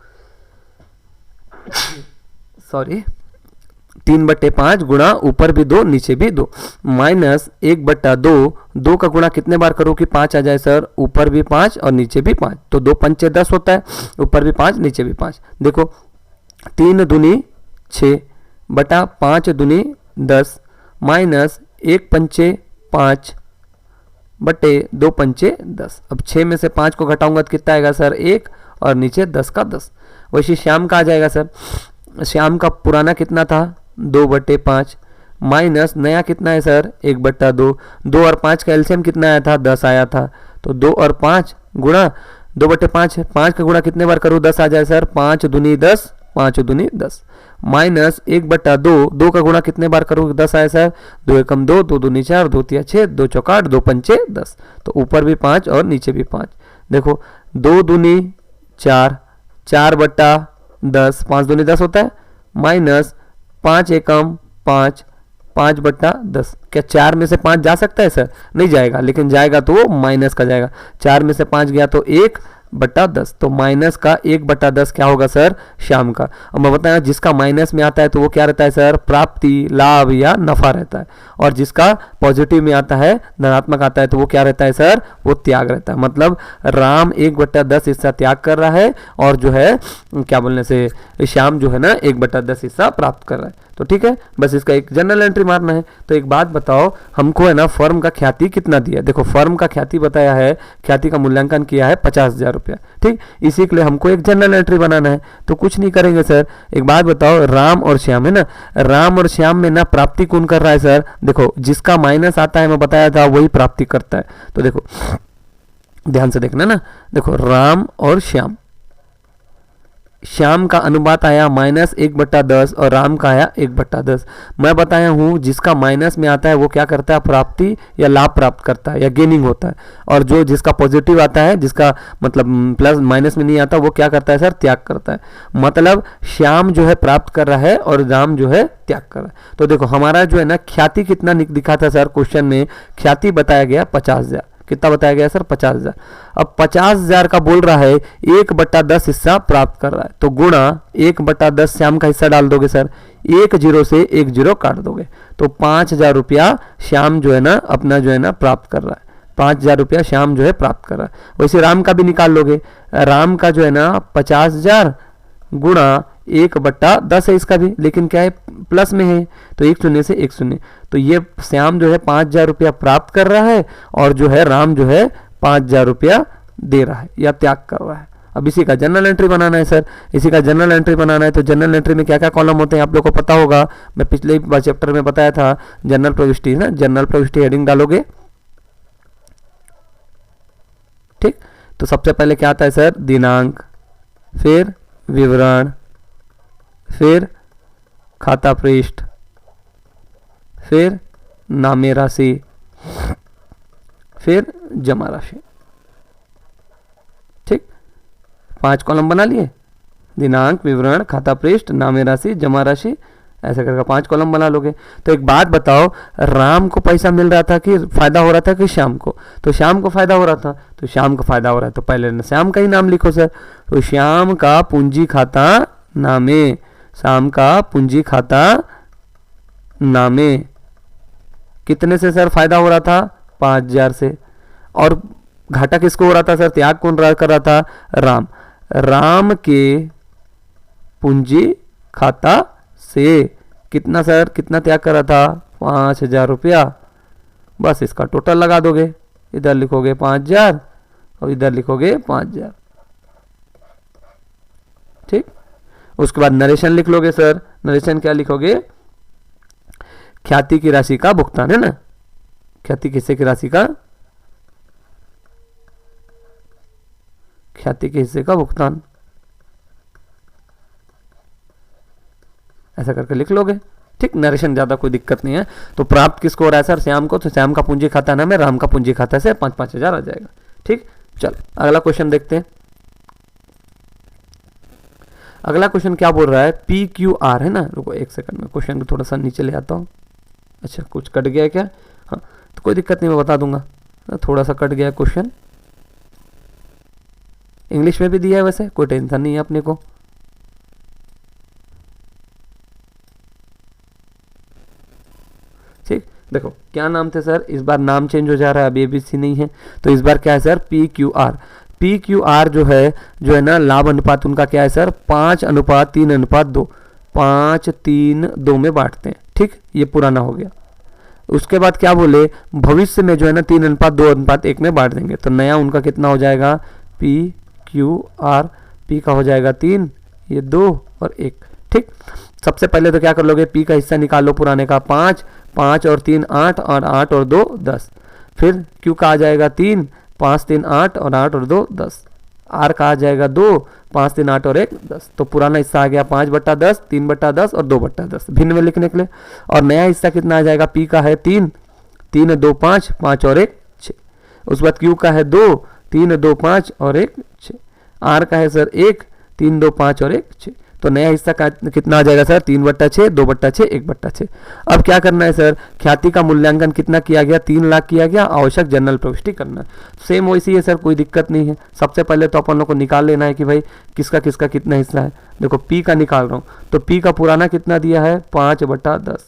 सॉरी 3/5 गुणा ऊपर भी 2 नीचे भी 2, माइनस 1/2, 2 का गुणा कितने बार करो कि 5 आ जाए सर, ऊपर भी 5 और नीचे भी 5। तो 2 पंचे 10 होता है, ऊपर भी 5 नीचे भी 5। देखो 3 दूनी 6 बटा 5 दूनी 10, माइनस 1 पंचे 5 बटे 2 पंचे 10। अब 6 में से 5 को घटाऊंगा तो कितना आएगा सर 1, और नीचे 10 का 10। वैसे श्याम का आ जाएगा सर, श्याम का पुराना कितना था 2/5, माइनस नया कितना है सर 1/2। 2 और 5 का एलसीएम कितना आया था, 10 आया था। तो 2 और 5 गुणा 2/5 है, 5 का गुणा कितने बार करूँ 10 आ जाए सर, 5 दूनी 10, 5 दूनी 10, माइनस 1/2, 2 का गुणा कितने बार करूँ 10 आया सर, 2 एकम 2, 2 दूनी 4, 2 तिया 6, 2 चौका 8, 2 पंचे 10। तो ऊपर भी 5 और नीचे भी 5। देखो 2 दूनी 4, 4/10, 5 दूनी 10 होता है, माइनस 5 एकम 5, 5/10। क्या 4 में से 5 जा सकता है सर? नहीं जाएगा, लेकिन जाएगा तो वो माइनस का जाएगा। 4 में से 5 गया तो 1/10, तो माइनस का 1/10 क्या होगा सर? श्याम का। अब मैं बताया जिसका माइनस में आता है तो वो क्या रहता है सर? प्राप्ति, लाभ या नफा रहता है। और जिसका पॉजिटिव में आता है, धनात्मक आता है, तो वो क्या रहता है सर? वो त्याग रहता है। मतलब राम 1/10 हिस्सा त्याग कर रहा है और जो है क्या बोलने से श्याम जो है ना 1/10 हिस्सा प्राप्त कर रहा है। तो ठीक है, बस इसका एक जनरल एंट्री मारना है। तो एक बात बताओ, हमको है ना फर्म का ख्याति कितना दिया? देखो फर्म का ख्याति बताया है, ख्याति का मूल्यांकन किया है 50,000 रुपया। ठीक, इसी के लिए हमको एक जनरल एंट्री बनाना है। तो कुछ नहीं करेंगे सर, एक बात बताओ, राम और श्याम है ना, राम और श्याम में ना प्राप्ति कौन कर रहा है सर? देखो जिसका माइनस आता है मैं बताया था वही प्राप्ति करता है। तो देखो ध्यान से देखना ना, देखो राम और श्याम, श्याम का अनुपात आया -1/10 और राम का आया 1/10। मैं बताया हूं जिसका माइनस में आता है वो क्या करता है? प्राप्ति या लाभ प्राप्त करता है या गेनिंग होता है। और जो जिसका पॉजिटिव आता है, जिसका मतलब प्लस माइनस में नहीं आता, वो क्या करता है सर? त्याग करता है। मतलब श्याम जो है प्राप्त कर रहा है और राम जो है त्याग कर रहा है। तो देखो हमारा जो है ना ख्याति कितना दिखा था सर? क्वेश्चन में ख्याति बताया गया 50,000। कितना बताया गया सर? 50,000। अब 50,000 का बोल रहा है 1/10 हिस्सा प्राप्त कर रहा है, तो गुणा 1/10 श्याम का हिस्सा डाल दोगे सर, 1 0 से 1 0 काट दोगे, तो 5,000 रुपया श्याम जो है ना अपना जो है ना प्राप्त कर रहा है। 5,000 रुपया श्याम जो है प्राप्त कर रहा है। वैसे राम का भी निकाल लोगे, राम का जो है ना 50,000 गुणा 1/10 है इसका भी, लेकिन क्या है प्लस में है, तो 1 0 से 1 0, तो ये श्याम जो है 5,000 रुपया प्राप्त कर रहा है और जो है राम जो है 5,000 रुपया दे रहा है या त्याग कर रहा है। अब इसी का जनरल एंट्री बनाना है सर, इसी का जनरल एंट्री बनाना है। तो जनरल एंट्री में क्या क्या कॉलम होते हैं आप लोग को पता होगा, मैं पिछले चैप्टर में बताया था। जनरल प्रविष्टि ना, जनरल प्रविष्टि हेडिंग डालोगे। ठीक, तो सबसे पहले क्या आता है सर? दिनांक, फिर विवरण, फिर खाता पृष्ठ, फिर नामे राशि, फिर जमा राशि। ठीक, 5 कॉलम बना लिए, दिनांक, विवरण, खाता पृष्ठ, नामे राशि, जमा राशि, ऐसा करके 5 कॉलम बना लोगे। तो एक बात बताओ, राम को पैसा मिल रहा था कि फायदा हो रहा था कि श्याम को? तो श्याम को फायदा हो रहा था, तो श्याम को फायदा हो रहा है, तो पहले श्याम का ही नाम लिखो सर। तो श्याम का पूंजी खाता नामे, श्याम का पूंजी खाता नामे। कितने से सर फायदा हो रहा था? 5,000 से। और घाटा किसको हो रहा था सर? त्याग कौन कर रहा था? राम। राम के पूंजी खाता से कितना सर, कितना त्याग कर रहा था? 5,000 रुपया। बस इसका टोटल लगा दोगे, इधर लिखोगे 5,000 और इधर लिखोगे 5,000। ठीक, उसके बाद नरेशन लिख लोगे सर। नरेशन क्या लिखोगे? ख्याति की राशि का भुगतान, है ना, ख्याति किस्से की राशि का, ख्याति के हिस्से का भुगतान, ऐसा करके लिख लोगे। ठीक, नरेशन ज्यादा कोई दिक्कत नहीं है। तो प्राप्त किसको हो रहा है सर? श्याम को। तो श्याम का पूंजी खाता नाम है, राम का पूंजी खाता से 5,000 आ जाएगा। ठीक, चल अगला क्वेश्चन देखते हैं। अगला क्वेश्चन क्या बोल रहा है? PQR है ना, रुको एक सेकंड में क्वेश्चन को थोड़ा सा नीचे ले आता हूँ। अच्छा कुछ कट गया है क्या? हाँ तो कोई दिक्कत नहीं, मैं बता दूंगा। थोड़ा सा कट गया क्वेश्चन, इंग्लिश में भी दिया है वैसे, कोई टेंशन नहीं है अपने को। ठीक, देखो क्या नाम थे सर? इस बार नाम चेंज हो जा रहा है, अभी ABC नहीं है, तो इस बार क्या है सर? PQR। PQR जो है ना लाभ अनुपात उनका क्या है सर? 5:3:2, 5:3:2 में बांटते हैं। ठीक, ये पुराना हो गया। उसके बाद क्या बोले? भविष्य में जो है ना 3:2:1 में बांट देंगे। तो नया उनका कितना हो जाएगा? PQR, P का हो जाएगा 3, ये 2 और 1। ठीक, सबसे पहले तो क्या कर लोगे? P का हिस्सा निकालो पुराने का 5, 5 और 3 8 और 8 और 2 10। फिर Q का आ जाएगा 3, 5 3 8 और 8 और 2 10। R का आ जाएगा 2, 5 3 8 और 1 10। तो पुराना हिस्सा आ गया 5/10, 3/10 और 2/10 भिन्न में लिखने के लिए। और नया हिस्सा कितना आ जाएगा? P का है 3, 3 2 5, 5 और 1 6। उसके बाद Q का है 2, 3 2 5 और 1 6। R का है सर 1, 3 2 5 और 1 6। तो नया हिस्सा कितना आ जाएगा सर 3/6, 2/6, 1/6। अब क्या करना है सर, ख्याति का मूल्यांकन कितना किया गया, 3 लाख किया गया, आवश्यक जनरल प्रविष्टि करना। सेम वैसी है सर, कोई दिक्कत नहीं है। सबसे पहले तो अपन लोग को निकाल लेना है कि भाई किसका किसका कितना हिस्सा है। देखो पी का निकाल रहा हूँ, तो पी का पुराना कितना दिया है 5/10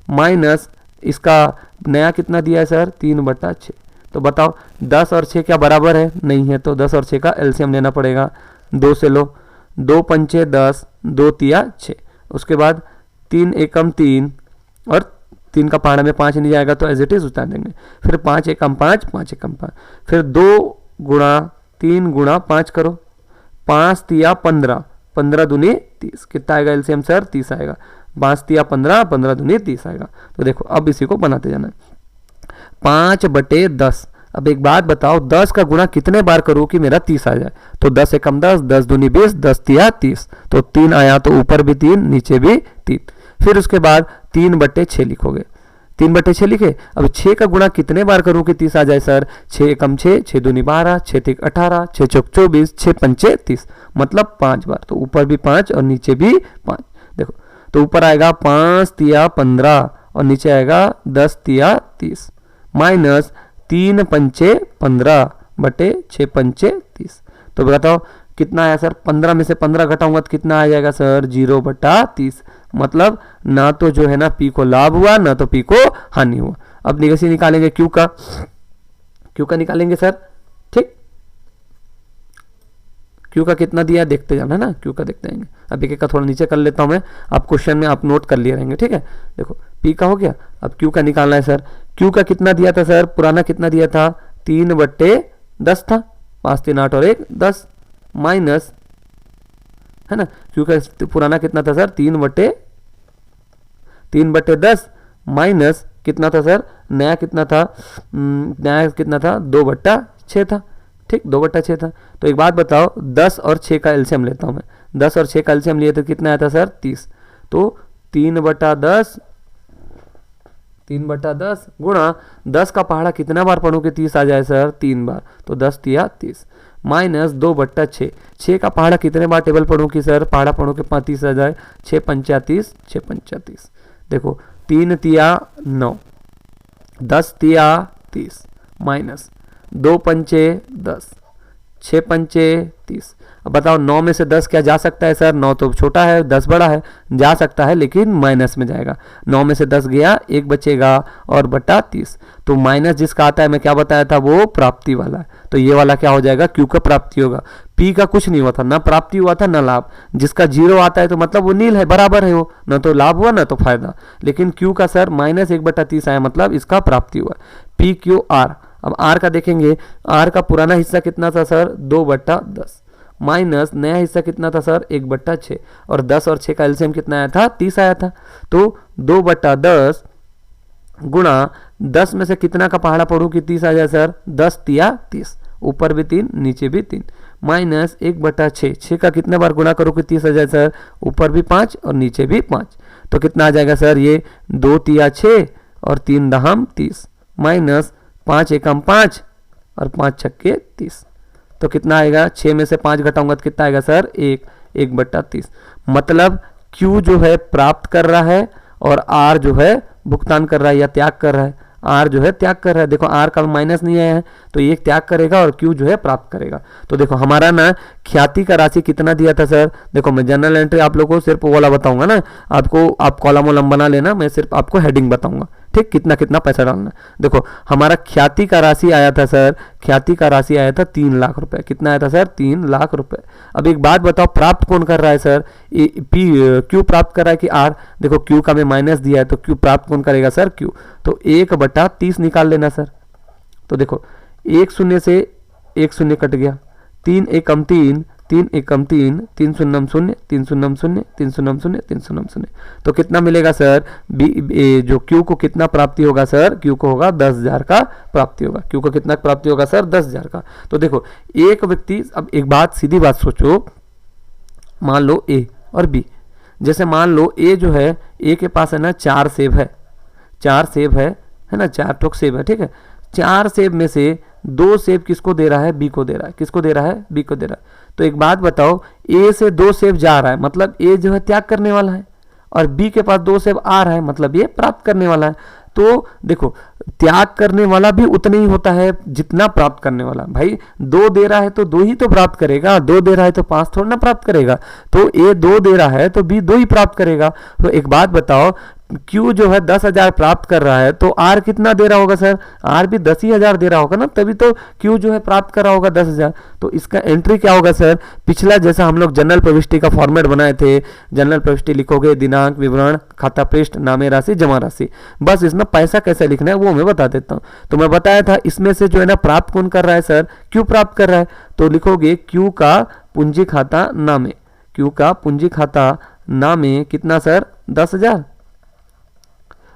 माइनस इसका नया कितना दिया है सर 3/6। तो बताओ 10 और 6 क्या बराबर है, नहीं है, तो 10 और 6 का एलसीएम लेना पड़ेगा। 2 से लो, 2 पंचे 10, 2 तिया 6, उसके बाद 3 एकम 3 और 3 का पहाड़ा में 5 नहीं जाएगा तो एज इट इज उतार देंगे। फिर 5 एकम 5, 5 एकम 5, फिर 2 गुणा 3 गुणा 5 करो, 5 तिया 15, 15 दूनी 30, कितना आएगा एलसीएम सर 30 आएगा। 5 तिया 15, 15 दूनी 30 आएगा। तो देखो अब इसी को बनाते जाना है 5/10। अब एक बात बताओ 10 का गुणा कितने बार करूं कि मेरा 30 आ जाए, तो 10 एकम 10, 10 दूनी 20, 10 तिया 30, तो 3 आया तो ऊपर भी 3 नीचे भी 3। फिर उसके बाद 3/6 लिखोगे, 3/6 लिखे। अब 6 का गुणा कितने बार करूं कि 30 आ जाए सर, 6 एकम 6, 6 दूनी 12, 6 तिक 18, 6 चौक 24, 6 पंचे 30, मतलब 5 बार, तो ऊपर भी 5 और नीचे भी 5। देखो तो ऊपर आएगा 5 तिया 15 और नीचे आएगा 10 तिया 30 माइनस 3 पंचे 15/6 पंचे 30। तो बताओ कितना आया सर, 15 में से 15 घटाऊंगा तो कितना आ जाएगा सर 0/30। मतलब ना तो जो है ना पी को लाभ हुआ ना तो पी को हानि हुआ। अब निकासी निकालेंगे क्यू का निकालेंगे सर, ठीक। क्यू का कितना दिया देखते जाना ना, क्यू का देखते जाएंगे। अब एक का थोड़ा नीचे कर लेता हूं मैं, आप क्वेश्चन में आप नोट कर लिए रहेंगे, ठीक है। देखो पी का हो गया, अब क्यू का निकालना है सर। क्यू का कितना दिया था सर, पुराना कितना दिया था 3/10 था, 5 3 8 और 1 10 माइनस, है ना। क्यू का पुराना कितना था सर 3/10 माइनस कितना था सर, नया कितना था, नया कितना था 2/6 था, ठीक 2/6 था। तो एक बात बताओ 10 और 6 का एलसीएम लेता हूं मैं, 10 और 6 का एलसीएम लिए तो कितना आया था सर 30। तो 3/10 गुणा 10 का पहाड़ा कितना बार पढ़ूं कि 30 आ जाए सर 3 बार, तो 10 तिया 30 माइनस 2/6। 6 का पहाड़ा कितने बार टेबल पढ़ूं कि सर पहाड़ा पढ़ूं कि 35 आ जाए, 6 पंचातीस 6 पंचातीस। देखो 3 तिया 9, 10 तिया 30 माइनस 2 पंचे 10, 6 पंचे 30। अब बताओ 9 में से 10 क्या जा सकता है सर, 9 तो छोटा है 10 बड़ा है, जा सकता है लेकिन माइनस में जाएगा। 9 में से 10 गया, 1 बचेगा और बटा 30, तो माइनस जिसका आता है मैं क्या बताया था वो प्राप्ति वाला है, तो ये वाला क्या हो जाएगा क्यू का प्राप्ति होगा। पी का कुछ नहीं हुआ था, ना प्राप्ति हुआ था ना लाभ, जिसका 0 आता है तो मतलब वो नील है, बराबर है वो, ना तो लाभ हुआ ना तो फायदा। लेकिन क्यू का सर -1/30 आया, मतलब इसका प्राप्ति हुआ। पी क्यू आर, अब आर का देखेंगे, आर का पुराना हिस्सा कितना था सर 2/10 माइनस नया हिस्सा कितना था सर 1/6 और 10 और 6 का एलसीएम कितना आया था 30 आया था। तो 2/10 गुणा 10 में से कितना का पहाड़ा पढ़ूं कि 30 आ जाए सर, 10 तिया 30, ऊपर भी 3 नीचे भी 3 माइनस 1/6। 6 का कितने बार गुणा करूं कि 30 आ जाए सर, ऊपर भी 5 और नीचे भी 5, तो कितना आ जाएगा सर ये 2 तिया 6 और 3 दहम 30 माइनस 5 एकम 5 और 5 छक्के 30, तो कितना आएगा 6 में से 5 घटाऊंगा तो कितना आएगा सर 1/30। मतलब Q जो है प्राप्त कर रहा है और R जो है भुगतान कर रहा है या त्याग कर रहा है, R जो है त्याग कर रहा है। देखो R का माइनस नहीं आया है तो ये त्याग करेगा और Q जो है प्राप्त करेगा। तो देखो हमारा ना ख्याति का राशि कितना दिया था सर, देखो मैं जनरल एंट्री आप लोगों को सिर्फ वो वाला बताऊंगा ना, आपको आप कॉलम वॉलम बना लेना, मैं सिर्फ आपको हेडिंग बताऊंगा, ठीक, कितना कितना पैसा डालना। देखो हमारा ख्याति का राशि आया था सर, ख्याति का राशि आया था 3 लाख रुपए, कितना आया था सर 3 लाख रुपए। अब एक बात बताओ प्राप्त कौन कर रहा है सर, क्यू प्राप्त कर रहा है कि आर। देखो क्यू का में माइनस दिया है तो क्यू प्राप्त कौन करेगा सर क्यू, तो 1/30 निकाल लेना सर। तो देखो 1 शून्य से 1 शून्य कट गया, 3 एकम 3, 3 एकम 3, 3 शून्यम 0, 3 शून्यम 0, 3 शून्यम 0, 3 शून्यम 0, तो कितना मिलेगा सर जो क्यू को कितना प्राप्ति होगा सर, क्यू को होगा 10,000 का प्राप्ति होगा। क्यू को कितना प्राप्ति होगा सर 10,000 का। तो देखो एक व्यक्ति, अब एक बात सीधी बात सोचो, मान लो ए और बी, जैसे मान लो ए जो है, ए के पास है ना 4 सेब है, 4 सेब है ना, 4 ठोक सेब है, ठीक है। 4 सेब में से 2 सेब किसको दे रहा है, बी को दे रहा है, किसको दे रहा है बी को दे रहा है। तो एक बात बताओ, ए से 2 सेब जा रहा है मतलब ए जो है त्याग करने वाला है, और बी के पास 2 सेब आ रहा है मतलब ये प्राप्त करने वाला है। तो देखो त्याग करने वाला भी उतना ही होता है जितना प्राप्त करने वाला। भाई 2 दे रहा है तो 2 ही तो प्राप्त करेगा, 2 दे रहा है तो 5 थोड़ा ना प्राप्त करेगा। तो ए 2 दे रहा है तो बी 2 ही प्राप्त करेगा। तो एक बात बताओ, Q जो है 10,000 प्राप्त कर रहा है तो R कितना दे रहा होगा सर? R भी 10,000 दे रहा होगा ना, तभी तो Q जो है प्राप्त कर रहा होगा 10,000। तो इसका एंट्री क्या होगा सर? पिछला जैसा हम लोग जनरल प्रविष्टि का फॉर्मेट बनाए थे, जनरल प्रविष्टि लिखोगे, दिनांक, विवरण, खाता पृष्ठ, नामे राशि, जमा राशि। बस इसमें पैसा कैसे लिखना है वो मैं बता देता हूँ। तो मैं बताया था इसमें से जो है ना प्राप्त कौन कर रहा है सर? Q प्राप्त कर रहा है। तो लिखोगे Q का पूंजी खाता नामे, Q का पूंजी खाता नामे कितना सर? 10,000।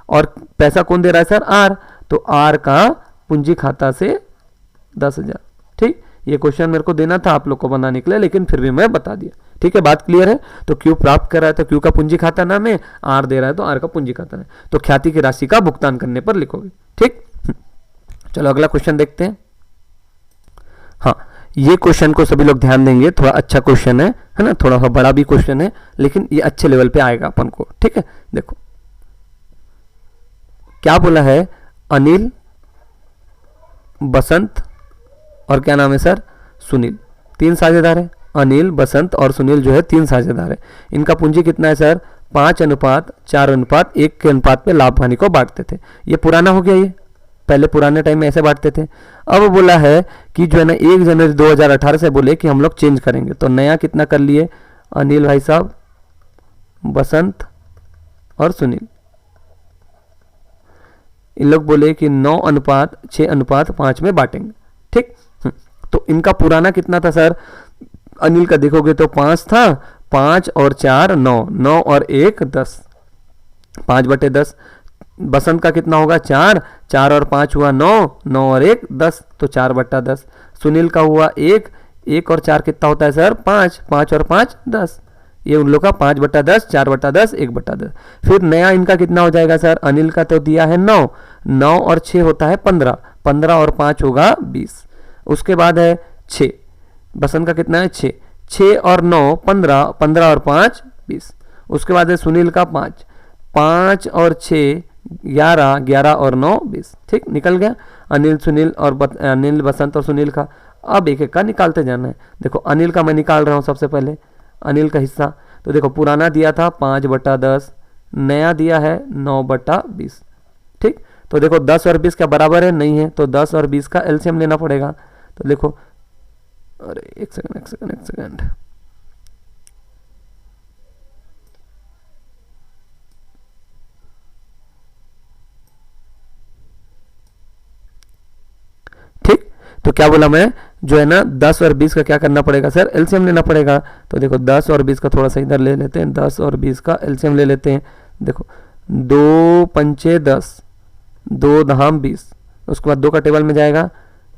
और पैसा कौन दे रहा है सर? आर। तो आर का पूंजी खाता से 10,000। ठीक, ये क्वेश्चन मेरे को देना था आप लोग को बनाने के लिए, लेकिन फिर भी मैं बता दिया। ठीक है, बात क्लियर है? तो क्यू प्राप्त कर रहा है तो क्यू का पूंजी खाता नाम है, आर दे रहा है तो आर का पूंजी खाता है। तो ख्याति की राशि का भुगतान करने पर लिखोगे। ठीक, चलो अगला क्वेश्चन देखते हैं। हाँ, ये क्वेश्चन को सभी लोग ध्यान देंगे, थोड़ा अच्छा क्वेश्चन है ना, थोड़ा सा बड़ा भी क्वेश्चन है, लेकिन ये अच्छे लेवल पे आएगा अपन को। ठीक है, देखो क्या बोला है? अनिल, बसंत और क्या नाम है सर? सुनील, 3 साझेदार है। अनिल, बसंत और सुनील जो है 3 साझेदार है। इनका पूंजी कितना है सर? 5:4:1 के अनुपात पे लाभ हानि को बांटते थे। ये पुराना हो गया, ये पहले पुराने टाइम में ऐसे बांटते थे। अब बोला है कि जो है ना 1 जनवरी 2018 से बोले कि हम लोग चेंज करेंगे। तो नया कितना कर लिए? अनिल भाई साहब, बसंत और सुनील, इन लोग बोले कि 9:6:5 में बांटेंगे। ठीक, तो इनका पुराना कितना था सर? अनिल का देखोगे तो 5 था, 5 और 4 9, 9 और 1 10, 5/10। बसंत का कितना होगा? 4, 4 और 5 हुआ 9, 9 और 1 10, तो 4/10। सुनील का हुआ 1, 1 और 4 कितना होता है सर? 5, 5 और 5 10। ये उन लोग का 5/10, 4/10, 1/10। फिर नया इनका कितना हो जाएगा सर? अनिल का तो दिया है 9, 9 और 6 होता है 15, 15 और 5 होगा 20। उसके बाद है 6, बसंत का कितना है? 6, 6 और 9 15, 15 और 5 20। उसके बाद है सुनील का 5, 5 और 6 11, 11 और 9 20। ठीक, निकल गया अनिल, सुनील और अनिल, बसंत और सुनील का। अब एक एक का निकालते जाना है। देखो अनिल का मैं निकाल रहा हूँ सबसे पहले, अनिल का हिस्सा। तो देखो पुराना दिया था 5/10, नया दिया है 9/20। ठीक, तो देखो 10 और 20 क्या बराबर है? नहीं है, तो 10 और 20 का एलसीएम लेना पड़ेगा। तो देखो, अरे एक सेकंड, ठीक, तो क्या बोला मैं? जो है ना 10 और 20 का क्या करना पड़ेगा सर? एलसीएम लेना पड़ेगा। तो देखो 10 और 20 का थोड़ा सा इधर ले लेते हैं, 10 और 20 का एलसीएम ले लेते हैं। देखो 2 पंचे 10, 2 धाम 20। उसके बाद 2 का टेबल में जाएगा,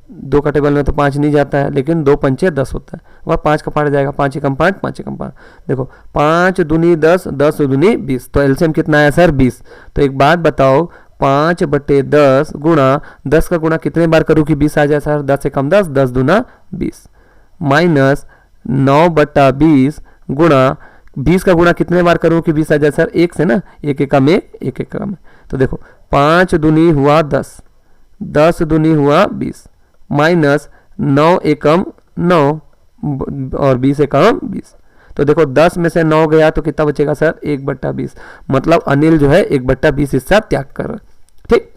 2 का टेबल में तो 5 नहीं जाता है, लेकिन 2 पंचे 10 होता है। वह 5 का पार्ट जाएगा, 5 एकम 5, 5 एकम 5। देखो 5 दूनी 10, 10 दूनी 20। तो एलसीएम कितना है सर? 20। तो एक बात बताओ, 5/10 गुणा 10 का गुणा कितने बार करूँ कि 20 आ जाए सर? 10 एकम 10, 10 दूना 20, माइनस 9/20 गुणा 20 का गुणा कितने बार करूँ कि 20 आ जाए सर? 1 से ना, 1 एकम 1, 1 एकम। तो देखो 5 दूनी हुआ 10, 10 दूनी हुआ 20, माइनस 9 एकम 9 और 20 एकम 20। तो देखो 10 में से 9 गया तो कितना बचेगा सर? 1/20। मतलब अनिल जो है 1/20 हिस्सा त्याग कर रहा है। ठीक,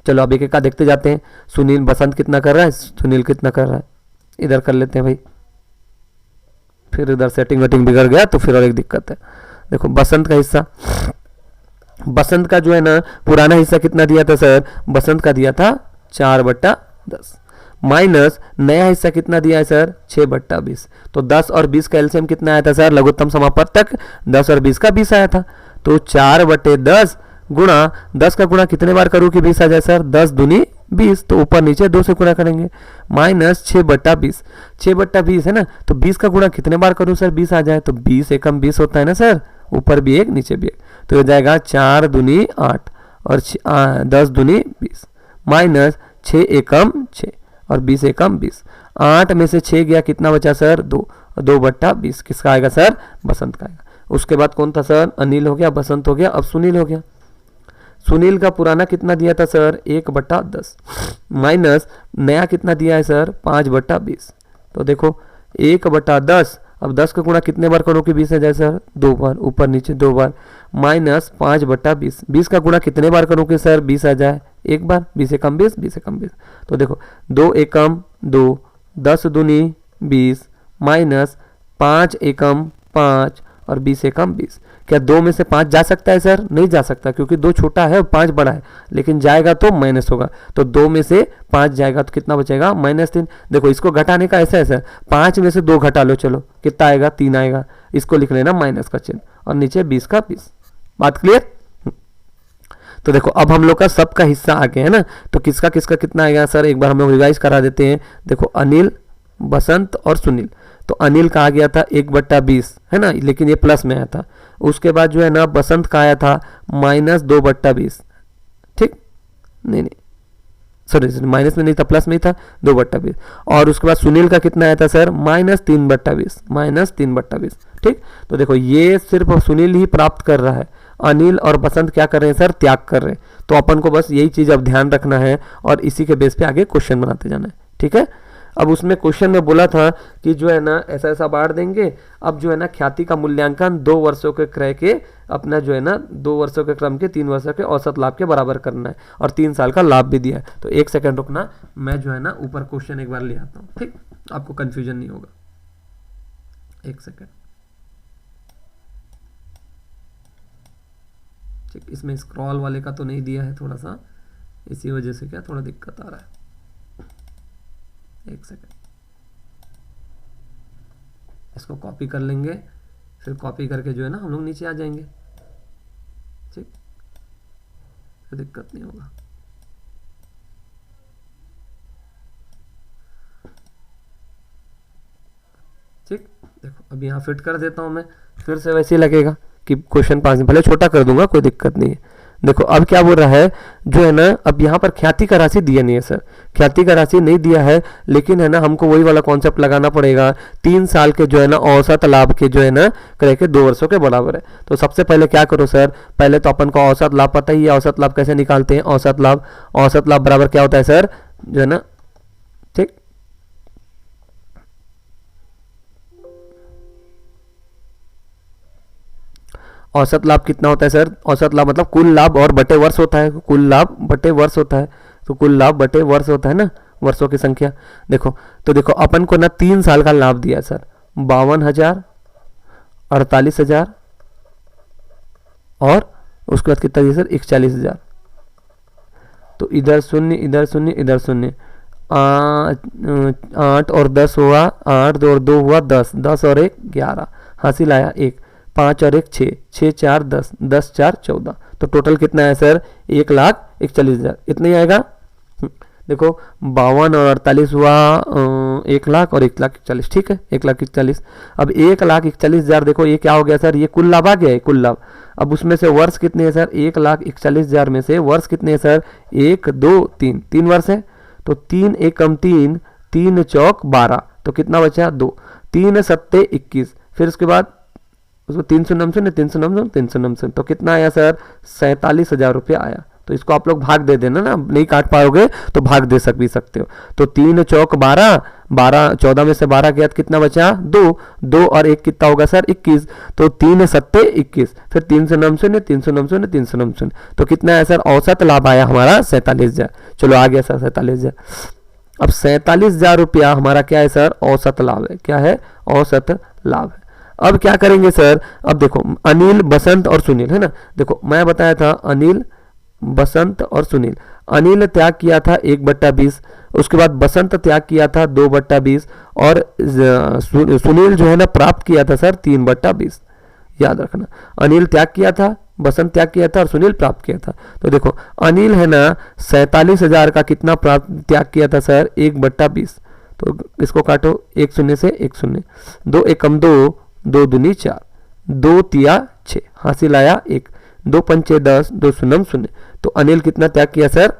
चलो अब एक एक का देखते जाते हैं। सुनील, बसंत कितना कर रहा है? सुनील कितना कर रहा है? इधर कर लेते हैं भाई, फिर इधर सेटिंग वेटिंग बिगड़ गया तो फिर और एक दिक्कत है। देखो बसंत का हिस्सा, बसंत का जो है ना पुराना हिस्सा कितना दिया था सर? बसंत का दिया था 4/10, माइनस नया हिस्सा कितना दिया है सर? 6/20। तो 10 और 20 का एलसीएम कितना आया था सर? लघुत्तम समापवर्तक 10 और 20 का 20 आया था। तो 4/10 गुणा 10 का गुणा कितने बार करूँ कि 20 आ जाए सर? 10 दूनी 20, तो ऊपर नीचे 2 से गुणा करेंगे, माइनस 6/20। 6/20 है ना, तो 20 का गुणा कितने बार करूँ सर? 20 आ जाए, तो 20 एकम 20 होता है ना सर, ऊपर भी 1 नीचे भी 1। तो ये जाएगा 4 दूनी 8 और 10 दूनी 20, माइनस 6 एकम 6। और 20 एकम 20। 8 में से 6 गया, कितना बचा सर 2, 2/20 किसका आएगा सर, बसंत का आएगा। उसके बाद कौन था सर, अनिल हो गया, बसंत हो गया, अब सुनील हो गया। सुनील का पुराना कितना दिया था सर, 1/10 माइनस नया कितना दिया है सर, 5/20। तो देखो 1/10, अब 10 का गुणा कितने बार करो कि 20 आ जाए सर, 2 बार, ऊपर नीचे 2 बार, माइनस 5/20। 20 का गुणा कितने बार करो कि सर 20 आ जाए, 1 बार, 20 एकम 20, 20 एकम 20। तो देखो 2 एकम 2, 10 दूनी 20, माइनस 5 एकम 5 और 20 एकम 20। क्या 2 में से 5 जा सकता है सर, नहीं जा सकता, क्योंकि 2 छोटा है और 5 बड़ा है, लेकिन जाएगा तो माइनस होगा। तो 2 में से 5 जाएगा तो कितना बचेगा, -3। देखो इसको घटाने का ऐसा है सर, 5 में से 2 घटा लो, चलो कितना आएगा, 3 आएगा। इसको लिख लेना माइनस का चिन्ह और नीचे 20 का 20। बात क्लियर। तो देखो अब हम लोग का सबका हिस्सा आ गया है ना, तो किसका किसका कितना आएगा सर, एक बार हम लोग रिवाइज करा देते हैं। देखो अनिल, बसंत और सुनील, तो अनिल का आ गया था 1/20 है ना, लेकिन ये प्लस में आया था। उसके बाद जो है ना बसंत का आया था -2/20, ठीक, नहीं सॉरी माइनस में नहीं था, प्लस में ही था, 2/20। और उसके बाद सुनील का कितना आया था सर, -3/20, -3/20, ठीक। तो देखो ये सिर्फ सुनील ही प्राप्त कर रहा है, अनिल और बसंत क्या कर रहे हैं सर, त्याग कर रहे हैं। तो अपन को बस यही चीज अब ध्यान रखना है और इसी के बेस पे आगे क्वेश्चन बनाते जाना है, ठीक है। अब उसमें क्वेश्चन में बोला था कि जो है ना ऐसा ऐसा बांट देंगे। अब जो है ना ख्याति का मूल्यांकन 2 वर्षों के क्रय के अपना जो है ना 2 वर्षों के क्रम के 3 वर्षों के औसत लाभ के बराबर करना है और 3 साल का लाभ भी दिया है। तो 1 सेकंड रुकना, मैं जो है ना ऊपर क्वेश्चन एक बार ले आता हूँ, ठीक, आपको कंफ्यूजन नहीं होगा। 1 सेकंड, ठीक। इसमें स्क्रॉल वाले का तो नहीं दिया है, थोड़ा सा इसी वजह से क्या थोड़ा दिक्कत आ रहा है। 1 सेकंड, इसको कॉपी कर लेंगे, फिर कॉपी करके जो है ना हम लोग नीचे आ जाएंगे, ठीक, तो दिक्कत नहीं होगा। ठीक, देखो अब यहाँ फिट कर देता हूँ मैं, फिर से वैसे ही लगेगा कि क्वेश्चन 5 भले छोटा कर दूंगा, कोई दिक्कत नहीं है। देखो अब क्या बोल रहा है, जो है ना अब यहाँ पर ख्याति का राशि दिया नहीं है सर, ख्याति का राशि नहीं दिया है, लेकिन है ना हमको वही वाला कॉन्सेप्ट लगाना पड़ेगा। 3 साल के जो है ना औसत लाभ के जो है ना क्रय के 2 वर्षों के बराबर है। तो सबसे पहले क्या करो सर, पहले तो अपन को औसत लाभ पता ही है, औसत लाभ कैसे निकालते हैं, औसत लाभ बराबर क्या होता है सर, जो है ना, ठीक, औसत लाभ कितना होता है सर, औसत लाभ मतलब कुल लाभ और बटे वर्ष होता है, कुल लाभ बटे वर्ष होता है। तो कुल लाभ बटे वर्ष होता है ना, वर्षों की संख्या। देखो तो देखो अपन को ना 3 साल का लाभ दिया सर, 52,000, 48,000 और उसके बाद कितना दिया सर, 41,000। तो इधर शून्य, इधर शून्य, इधर शून्य, 8 और 10 हुआ, 8 2 और 2 हुआ 10, 10 और 1 11, हासिल आया 1, 5 और 1 6, 6 4 10, 10 4 14। तो टोटल कितना है सर, 1,41,000, इतना ही आएगा। देखो 52 और 48 हुआ 1 लाख और 1,41,000, ठीक है, 1,41,000। अब 1,41,000 देखो ये क्या हो गया सर, ये कुल लाभ आ गया है, कुल लाभ। अब उसमें से वर्ष कितने हैं सर, 1,41,000 में से वर्ष कितने हैं सर, 1 2 3, 3 वर्ष है। तो 3 एकम 3, 3 चौक 12, तो कितना बचा 2, 3 सत्ते 21, फिर उसके बाद उसको 399 399 399, तो कितना आया सर, 47,000 रुपया आया। तो इसको आप लोग भाग दे देना ना, नहीं काट पाओगे तो भाग दे भी सकते हो। तो 3 चौक 12, 12 14 में से 12 गया तो कितना बचा 2, 2 और 1 कितना होगा सर 21, तो 3 सत्ते 21, फिर 399 399 399, तो कितना आया सर, औसत लाभ आया हमारा 47,000। चलो आ गया सर 47,000। अब 47,000 रुपया हमारा क्या है सर, औसत लाभ है, क्या है, औसत लाभ है। अब क्या करेंगे सर, अब देखो अनिल, बसंत और सुनील है ना, देखो मैं बताया था अनिल, बसंत और सुनील। अनिल त्याग किया था 1/20, उसके बाद बसंत त्याग किया था 2/20 और सुनील जो है ना प्राप्त किया था सर 3/20। याद रखना, अनिल त्याग किया था, बसंत त्याग किया था और सुनील प्राप्त किया था। तो देखो अनिल है ना 47,000 का कितना प्राप्त त्याग किया था सर, 1/20। तो इसको काटो, 1 शून्य से 1 शून्य, 2 एकम 2, 2 दूनी 4, 2 तिया 6, हासिल आया 1, 2 पंचे 10, 2 शून्यम 0। तो अनिल कितना त्याग किया सर,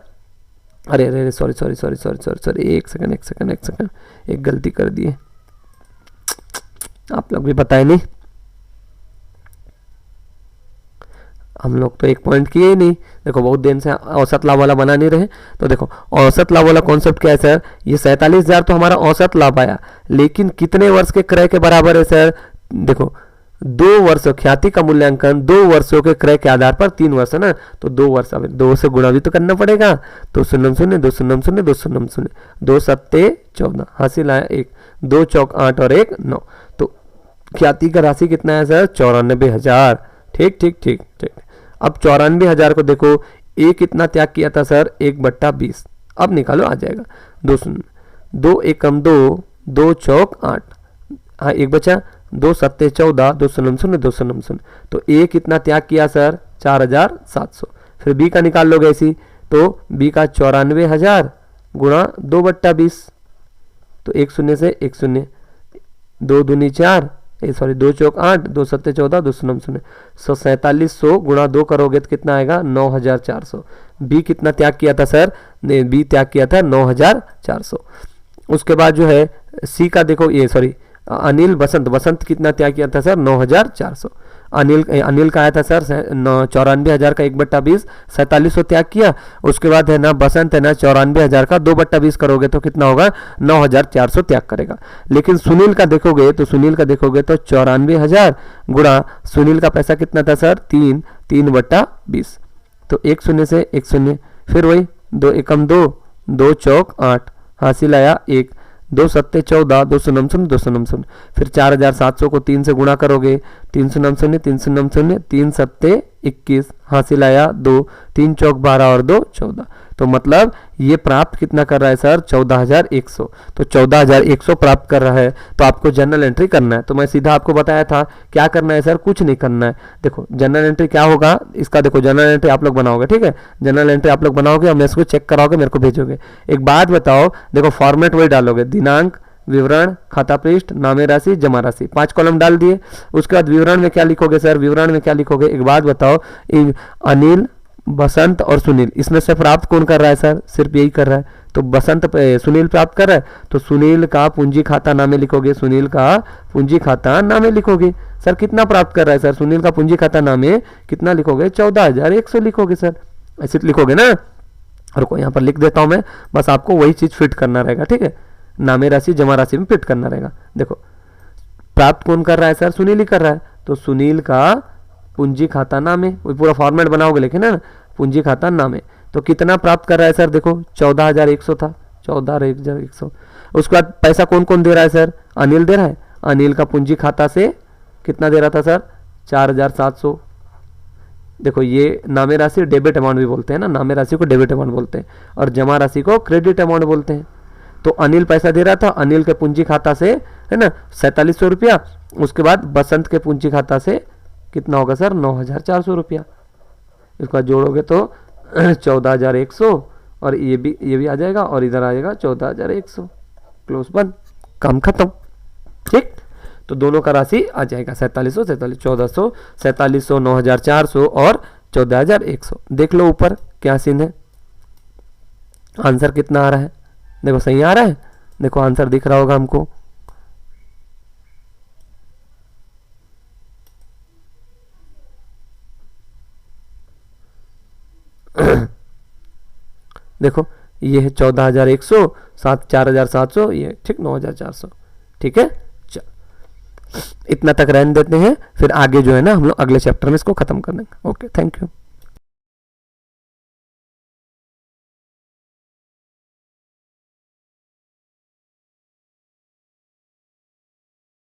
अरे अरे sorry sorry sorry sorry sorry sorry, एक सेकंड एक सेकंड एक सेकंड, एक गलती कर दिए, आप लोग भी बताए नहीं, हम लोग तो एक पॉइंट किए ही नहीं। देखो बहुत दिन से औसत लाभ वाला बना नहीं रहे, तो देखो औसत लाभ वाला कॉन्सेप्ट क्या है सर, ये 47,000 तो हमारा औसत लाभ आया, लेकिन कितने वर्ष के क्रय के बराबर है सर, देखो 2 वर्षों, ख्याति का मूल्यांकन 2 वर्षों के क्रय के आधार पर 3 वर्ष है ना, तो 2 वर्ष, अब 2 से गुणा भी तो करना पड़ेगा, 2 शून्य शून्य 2 शून्य शून्य 2 शून्य शून्य 2 सत्ते 14, हासिल आया 1, 2 चौक 8 और 1 9, तो ख्याति का राशि कितना है सर 94,000। ठीक ठीक ठीक ठीक। अब 94,000 को देखो, ए कितना त्याग किया था सर 1/20, अब निकालो आ जाएगा 2 शून्य, 2 एकम 2, 2 चौक 8, हाँ एक बचा, 2 सत्ते 14, 2 शून्य शून्य 2 शून्य शून्य, तो ए कितना त्याग किया सर 4,700। फिर बी का निकाल लोगे ऐसी, तो बी का 94,000 गुणा 2/20, तो 1 शून्य से 1 शून्य, 2 दूनी 4, सॉरी 2 चौक 8, 2 सत्ते 14, 2 शून्य शून्य, 4700 गुणा 2 करोगे तो कितना आएगा 9,400। बी कितना त्याग किया था सर, बी त्याग किया था 9,400। उसके बाद जो है सी का देखो, ये सॉरी अनिल बसंत, बसंत कितना त्याग किया था सर 9,400। अनिल का आया था सर 94,000 का 1/20, 4700 त्याग किया। उसके बाद है ना बसंत है ना 94,000 का 2/20 करोगे तो कितना होगा 9,400 त्याग करेगा। लेकिन सुनील का देखोगे तो 94,000 गुणा सुनील का पैसा कितना था सर 3/20, तो 1 शून्य से 1 शून्य, फिर वही 2 एकम 2, 2 चौक 8, हासिल आया 1, 2 सत्ते 14, 2 शून्य शून्य 2 शून्य शून्य, फिर 4,700 को 3 से गुणा करोगे, 3 शून्य शून्य 3 शून्य शून्य, 3 सत्ते 21, हासिल आया 2, 3 चौक 12 और 2 14, तो मतलब ये प्राप्त कितना कर रहा है सर 14,100। तो 14,100 प्राप्त कर रहा है, तो आपको जर्नल एंट्री करना है। तो मैं सीधा आपको बताया था क्या करना है सर, कुछ नहीं करना है। देखो जर्नल एंट्री क्या होगा इसका, देखो जर्नल एंट्री आप लोग बनाओगे, ठीक है, जर्नल एंट्री आप लोग बनाओगे और मैं इसको चेक कराओगे, मेरे को भेजोगे। एक बात बताओ, देखो फॉर्मेट वही डालोगे, दिनांक, विवरण, खाता पृष्ठ, नामे राशि, जमा राशि, 5 कॉलम डाल दिए। उसके बाद विवरण में क्या लिखोगे सर, विवरण में क्या लिखोगे, एक बात बताओ, अनिल, बसंत और सुनील, इसमें से प्राप्त कौन कर रहा है सर, सिर्फ यही कर रहा है, तो बसंत सुनील प्राप्त कर रहा है, तो सुनील का पूंजी खाता नामे लिखोगे, सुनील का पूंजी खाता नामे लिखोगे। सर कितना प्राप्त कर रहा है सर, सुनील का पूंजी खाता नामे कितना लिखोगे 14,100 लिखोगे सर, ऐसे लिखोगे ना। और यहाँ पर लिख देता हूं मैं, बस आपको वही चीज फिट करना रहेगा, ठीक है, नामे राशि जमा राशि में फिट करना रहेगा। देखो प्राप्त कौन कर रहा है सर, सुनील ही कर रहा है, तो सुनील का पूंजी खाता नामे, वही पूरा फॉर्मेट बनाओगे, लेकिन ना पूंजी खाता नामे, तो कितना प्राप्त कर रहा है सर, देखो 14,100 था, 14,100। उसके बाद पैसा कौन कौन दे रहा है सर, अनिल दे रहा है, अनिल का पूंजी खाता से कितना दे रहा था सर 4,700। देखो ये नामे राशि डेबिट अमाउंट भी बोलते हैं ना, नामे राशि को डेबिट अमाउंट बोलते हैं और जमा राशि को क्रेडिट अमाउंट बोलते हैं। तो अनिल पैसा दे रहा था, अनिल के पूंजी खाता से है ना 4700 रुपया। उसके बाद बसंत के पूंजी खाता से कितना होगा सर 9,400 रुपया। इसका जोड़ोगे तो 14,100 और ये भी आ जाएगा और इधर आ जाएगा 14,100, क्लोज बंद, काम खत्म। ठीक, तो दोनों का राशि आ जाएगा 4700, 1400, 4700, 9,400 और 14,100। देख लो ऊपर क्या सीन है, आंसर कितना आ रहा है, देखो सही आ रहा है, देखो आंसर दिख रहा होगा हमको। देखो ये है 14,100, 4,700, ये ठीक 9,400। ठीक है, इतना तक रहने देते हैं, फिर आगे जो है ना हम लोग अगले चैप्टर में इसको खत्म कर देंगे। Okay, thank you.